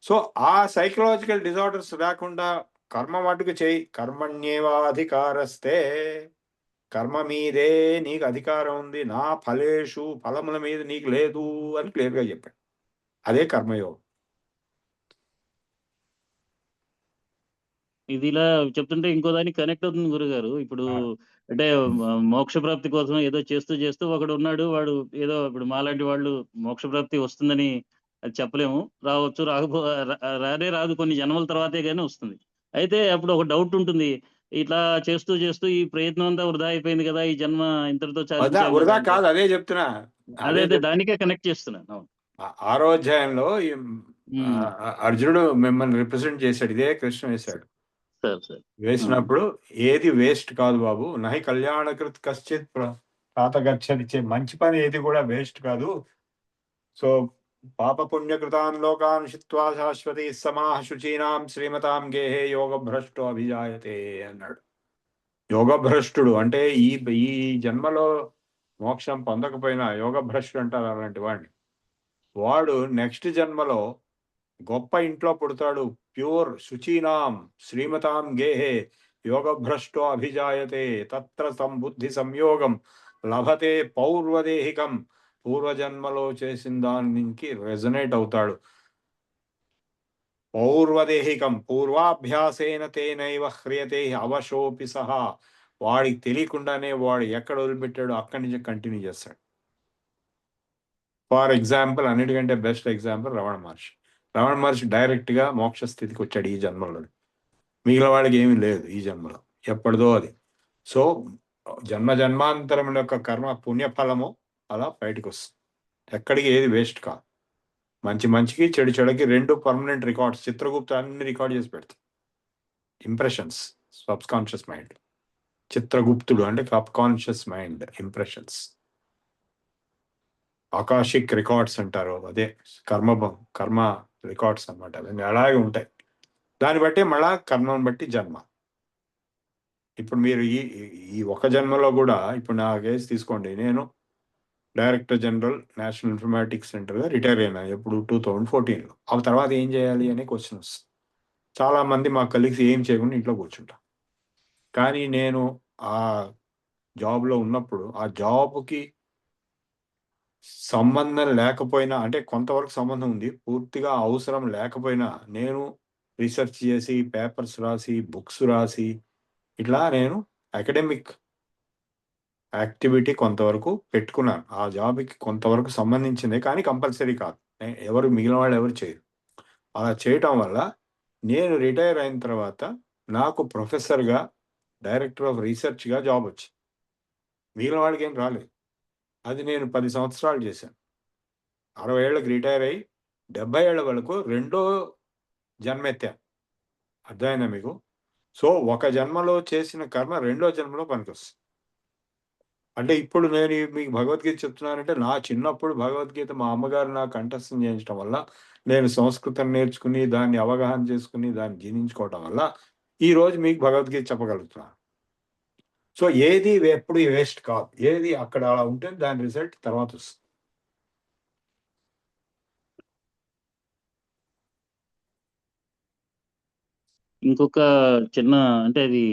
సో ఆ సైకలాజికల్ డిజార్డర్స్ రాకుండా కర్మ మటుకు చేయి. కర్మణ్యేవాధికారస్తే, కర్మ మీదే నీకు అధికారం ఉంది, నా ఫలేషు, ఫలముల మీద నీకు లేదు అని క్లియర్గా చెప్పాడు. అదే కర్మయోగం. ఇది ఇలా చెప్తుంటే ఇంకో దానికి కనెక్ట్ అవుతుంది గురుగారు. ఇప్పుడు అంటే మోక్ష ప్రాప్తి కోసం ఏదో చేస్తూ ఒకడు ఉన్నాడు, వాడు ఏదో ఇప్పుడు మాలాంటి వాళ్ళు మోక్ష ప్రాప్తి వస్తుందని అది చెప్పలేము, రావచ్చు, రాదు, కొన్ని జన్మల తర్వాతే కానీ వస్తుంది. అయితే అప్పుడు ఒక డౌట్ ఉంటుంది, ఇట్లా చేస్తూ ఈ ప్రయత్నం అంతా వృధా అయిపోయింది కదా, ఈ జన్మ ఇంతటితో వృధా కాదు, అదే చెప్తున్నా, అదే దానికే కనెక్ట్ చేస్తున్నాను. 6వ అధ్యాయంలో అర్జునుడు మిమ్మల్ని రిప్రజెంట్ చేశాడు, ఇదే కృష్ణ వేశాడు. వేసినప్పుడు ఏది వేస్ట్ కాదు బాబు, నహి కళ్యాణకృత్ కశ్చిత్ ప్రాతగచ్చతి, మంచి పని ఏది కూడా వేస్ట్ కాదు. సో పాప పుణ్యకృతాన్ లోకాన్ శిత్వా శాశ్వతి సమాహ శుచీనాం శ్రీమతాం గేహే యోగ భ్రష్టో అభిజాయతే అన్నాడు. యోగ భ్రష్టుడు అంటే ఈ జన్మలో మోక్షం పొందకపోయినా యోగ భ్రష్టుడు అంటారు అలాంటి వాడిని. వాడు నెక్స్ట్ జన్మలో గొప్ప ఇంట్లో పుడతాడు, ప్యూర్ శుచీనాం శ్రీమతాం గేహే యోగ భ్రష్టో అభిజాయతే, తత్ర సంబుద్ధి సంయోగం లభతే పౌర్వదేహికం, పూర్వజన్మలో చేసిన దానికి రెజనేట్ అవుతాడు. పౌర్వదేహికం పూర్వాభ్యాసేన తేనైవ హ్రియతే అవశోపి సహా, వాడికి తెలియకుండానే వాడు ఎక్కడ వదిలిపెట్టాడో అక్కడి నుంచి కంటిన్యూ చేస్తాడు. ఫర్ ఎగ్జాంపుల్, అన్నిటికంటే బెస్ట్ ఎగ్జాంపుల్ రమణ మహర్షి డైరెక్ట్గా మోక్ష స్థితికి వచ్చాడు ఈ జన్మలో. మిగిలిన వాడికి ఏమీ లేదు ఈ జన్మలో, ఎప్పటిదో అది. సో జన్మాంతరం యొక్క కర్మ పుణ్యఫలము అలా బయటకు వస్తుంది, ఎక్కడికి ఏది వేస్ట్ కాదు. మంచి మంచికి చెడు చెడుకి 2 పర్మనెంట్ రికార్డ్స్. చిత్రగుప్త అన్ని రికార్డ్ చేసి పెడతాడు. Impressions, subconscious mind. చిత్రగుప్తుడు అంటే subconscious mind impressions. Akashic records అంటారు, అదే కర్మ రికార్డ్స్ అన్నమాట. అవన్నీ అలాగే ఉంటాయి. దాన్ని బట్టి మళ్ళా కర్మను బట్టి జన్మ. ఇప్పుడు మీరు ఈ ఒక జన్మలో కూడా ఇప్పుడు నా కేసు తీసుకోండి. నేను డైరెక్టర్ జనరల్ నేషనల్ ఇన్ఫర్మాటిక్స్ సెంటర్గా రిటైర్ అయినా ఎప్పుడు 2014లో. ఆ తర్వాత ఏం చేయాలి అనే క్వశ్చన్ వస్తుంది. చాలా మంది మా కలీగ్స్ ఏం చేయకుండా ఇంట్లో కూర్చుంటాం. కానీ నేను ఆ జాబ్లో ఉన్నప్పుడు ఆ జాబ్కి సంబంధం లేకపోయినా, అంటే కొంతవరకు సంబంధం ఉంది, పూర్తిగా అవసరం లేకపోయినా నేను రీసెర్చ్ చేసి పేపర్స్ రాసి బుక్స్ రాసి ఇట్లా నేను అకాడమిక్ యాక్టివిటీ కొంతవరకు పెట్టుకున్నాను. ఆ జాబ్కి కొంతవరకు సంబంధించింది, కానీ కంపల్సరీ కాదు. ఎవరు మిగిలిన వాళ్ళు ఎవరు చేయరు. అలా చేయటం వల్ల నేను రిటైర్ అయిన తర్వాత నాకు ప్రొఫెసర్గా, డైరెక్టర్ ఆఫ్ రీసెర్చ్గా జాబ్ వచ్చింది. మిగిలిన వాళ్ళకి ఏం రాలేదు. అది నేను 10 సంవత్సరాలు చేశాను. 60 ఏళ్ళకి రిటైర్ అయ్యి 70 ఏళ్ళ వరకు రెండో జన్మ ఎత్తాను. అర్థమైందా మీకు? సో ఒక జన్మలో చేసిన కర్మ రెండో జన్మలో పనికొస్తుంది. అంటే ఇప్పుడు నేను మీకు భగవద్గీత చెప్తున్నానంటే, నా చిన్నప్పుడు భగవద్గీత మా అమ్మగారు నాకు కంఠస్థం చేయించడం వల్ల, నేను సంస్కృతం నేర్చుకుని దాన్ని అవగాహన చేసుకుని దాన్ని జీర్ణించుకోవటం వల్ల ఈరోజు మీకు భగవద్గీత చెప్పగలుగుతున్నాను. సో ఏది ఎప్పుడు వేస్ట్ కాదు. ఏది అక్కడ అలా ఉంటే దాని రిజల్ట్ తర్వాత వస్తుంది. ఇంకొక చిన్న అంటే అది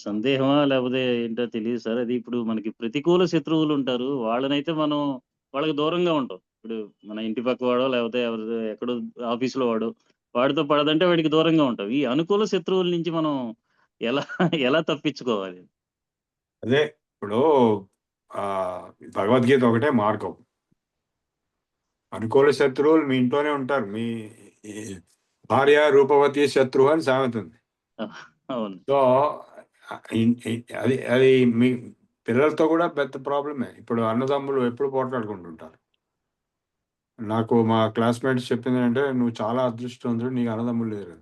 సందేహమా లేకపోతే ఏంటో తెలియదు సార్. అది ఇప్పుడు మనకి ప్రతికూల శత్రువులు ఉంటారు. వాళ్ళనైతే మనం వాళ్ళకి దూరంగా ఉంటాం. ఇప్పుడు మన ఇంటి పక్క వాడో లేకపోతే ఎవరు ఎక్కడో ఆఫీసులో వాడితో పడదంటే వాడికి దూరంగా ఉంటాం. ఈ అనుకూల శత్రువుల నుంచి మనం ఎలా ఎలా తప్పించుకోవాలి? అదే ఇప్పుడు భగవద్గీత ఒకటే మార్గం. అనుకూల శత్రువులు మీ ఇంట్లోనే ఉంటారు. మీ భార్య రూపవతి శత్రువు అని సామెత ఉంది. అవును. సో అది మీ పిల్లలతో కూడా పెద్ద ప్రాబ్లమే. ఇప్పుడు అన్నదమ్ములు ఎప్పుడు పోట్లాడుకుంటుంటారు. నాకు మా క్లాస్మేట్స్ చెప్పింది అంటే, నువ్వు చాలా అదృష్టవంతుడు, నీకు అన్నదమ్ములు లేరు.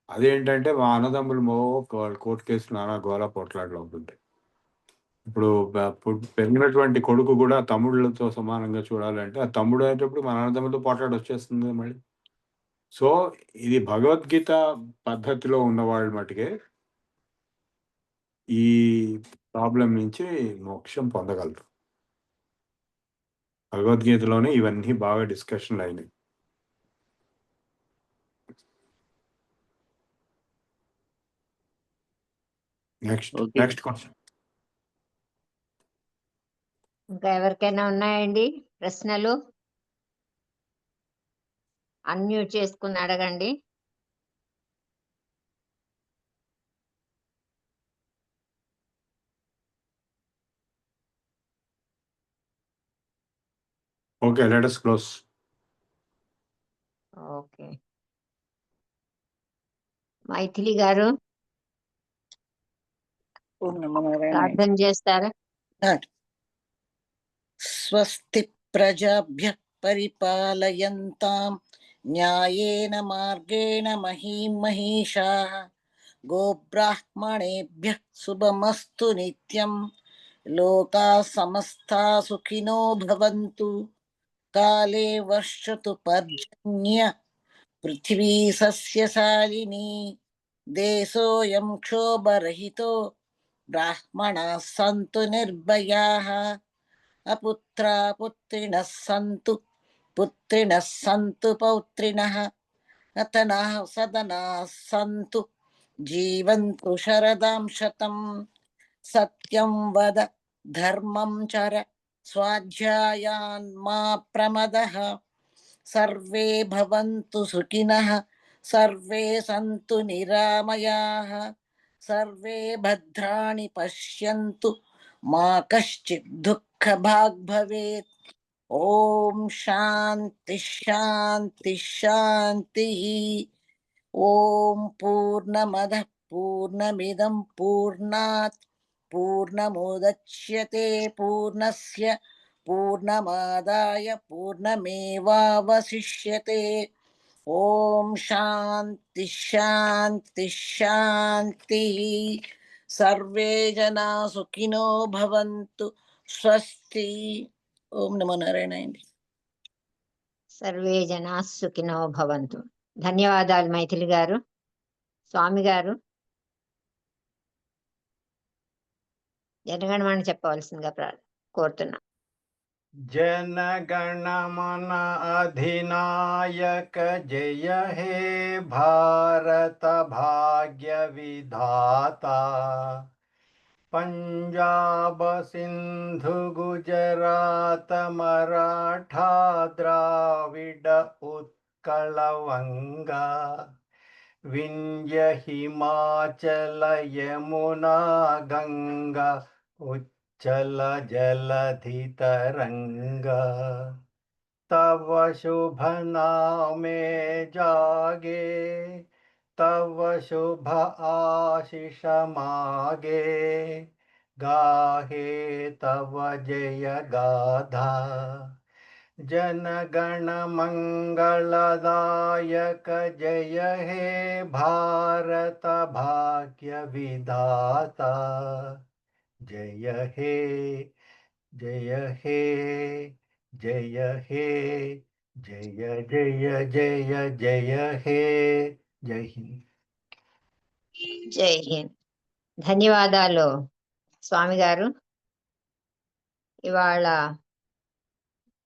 అదేంటంటే మా అన్నదమ్ములు కోర్టు కేసులు నానా గోలా పోట్లాడలు అవుతుంటాయి. ఇప్పుడు పెరిగినటువంటి కొడుకు కూడా తమ్ముళ్ళతో సమానంగా చూడాలంటే, ఆ తమ్ముడు అనేటప్పుడు మన అన్నదమ్ములతో పోట్లాడి వచ్చేస్తుంది మళ్ళీ. సో ఇది భగవద్గీత పద్ధతిలో ఉన్నవాళ్ళు మటుకే ఈ ప్రాబ్లం నుంచి మోక్షం పొందగలరు. భగవద్గీతలోనే ఇవన్నీ బాగా డిస్కషన్లు అయినాయి. Next question. ఇంకా ఎవరికైనా ఉన్నాయండి ప్రశ్నలు? అన్మ్యూట్ చేసుకుని అడగండి. Okay, let us close. Okay, Maithili గారు ఓం నమో నారాయణాయ. ప్రార్థన చేస్తారా? స్వస్తి ప్రజాభ్యః పరిపాలయంతాం న్యాయేన మార్గేణ మహీం మహీషాః గోబ్రాహ్మణేభ్యః శుభమస్తు నిత్యం లోకాః సమస్తాః సుఖినో భవంతు కాలే వర్షతు పర్జన్య పృథివీ సస్యశాలినీ దేశోऽयं క్షోభరహితో బ్రాహ్మణాः సంతు నిర్భయాः అపుత్రా పుత్రిణః సంతు పౌత్రిణః అతనాః సదనాః సంతు జీవంతు శరదాం శతం సత్యం వద ధర్మం చర స్వాధ్యాయాన్ మా ప్రమదః సర్వే భవంతు సుఖినః సర్వే సంతు నిరామయాః సర్వే భద్రాణి పశ్యంతు మా కశ్చిత్ దుఃఖభాగ్ భవేత్. ఓం శాంతి శాంతి శాంతి. ఓం పూర్ణమదః పూర్ణమిదం పూర్ణాత్ పూర్ణముదచ్యతే పూర్ణస్య పూర్ణమాదాయ పూర్ణమేవావశిష్యతే. ఓం శాంతి శాంతి శాంతి. సర్వే జనా సుఖినో భవంతు. స్వస్తి. ఓం నమో నారాయణ అండి. సర్వే జనా సుఖినో భవంతు. ధన్యవాదాలు మైథిలి గారు. స్వామి గారు జనగణమని చెప్పవలసిందిగా కోరుతున్నా. जनगणमन अधिनायक जय हे भारत भाग्य विधाता। पंजाब सिंधु गुजरात मराठा द्राविड उत्कल वंगा विंध्य हिमाचल यमुना गंगा उच्चल जलधि तरंगा। तव शुभ नामे जागे तव शुभ आशीष मागे। गाहे तव जय गाथा जनगण मंगलदायक जय हे भारत भाग्य विधाता। जय हे जय हे जय हे जय जय जय जय हे। जय हिंद। జై హింద్. ధన్యవాదాలు స్వామి గారు. ఇవాళ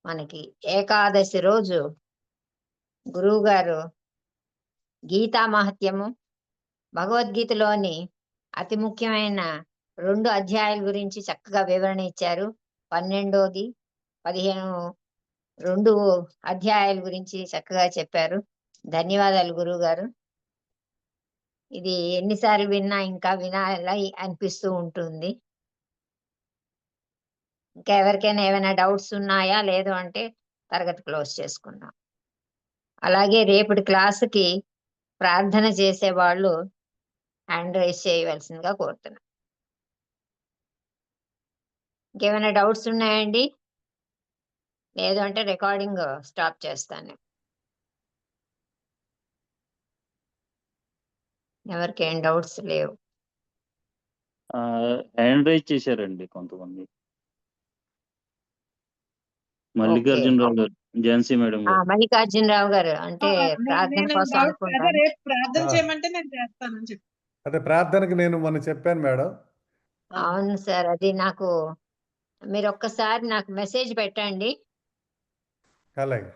మనకి ఏకాదశి రోజు గురువు గారు గీతా మహత్యము, భగవద్గీతలోని అతి ముఖ్యమైన 2 అధ్యాయాల గురించి చక్కగా వివరణ ఇచ్చారు. 12వ 15 2 అధ్యాయాల గురించి చక్కగా చెప్పారు. ధన్యవాదాలు గురువు గారు. ఇది ఎన్నిసార్లు విన్నా ఇంకా వినాలా అనిపిస్తూ ఉంటుంది. ఇంకా ఎవరికైనా ఏమైనా డౌట్స్ ఉన్నాయా? లేదు అంటే తరగతి క్లోజ్ చేసుకుందాం. అలాగే రేపటి క్లాసుకి ప్రార్థన చేసే వాళ్ళు హ్యాండ్ రైజ్ చేయవలసిందిగా కోరుతున్నాను. ఇంకేమైనా డౌట్స్ ఉన్నాయండి? లేదు అంటే రికార్డింగ్ స్టాప్ చేస్తాను. ఎవరికేం డౌట్స్ లేవు. హ్యాండ్ రైజ్ చేశారండి కొంతమంది. మల్లికార్జునరావు గారు, ఝాన్సీ మేడం గారు. మల్లికార్జునరావు గారు అంటే ప్రార్థన కోసం అనుకుంటాను. రేపు ప్రార్థన చేయమంటే నేను చేస్తానని చెప్పి. అదే ప్రార్థనకి నేను మొన్న చెప్పాను మేడం. అవును సార్, అది నాకు మీరు ఒక్కసారి నాకు మెసేజ్ పెట్టండి. అలాగే.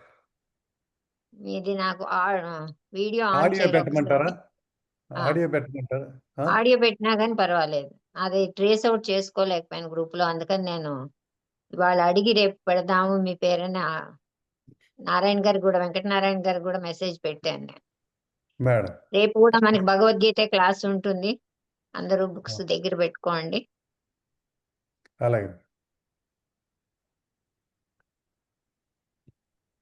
ఇది నాకు వీడియో ఆన్ ఆడియో చేయాలి పెట్టమంటారా? ఒకసారి. ఆడియో పెట్టమంటారా? ఆడియో పెట్టినా కానీ పర్వాలేదు. అది ట్రేస్ అవుట్ చేసుకోలేకపోయాను గ్రూప్ లో, అందుకని నేను ఇవాళ అడిగి రేపు పెడదాము మీ పేరుని నారాయణ గారు కూడా, వెంకటనారాయణ గారు కూడా మెసేజ్ పెట్టాను నేను. మేడం రేపు కూడా మనకి భగవద్గీత క్లాస్ ఉంటుంది. అందరూ బుక్స్ దగ్గర పెట్టుకోండి. అలాగే.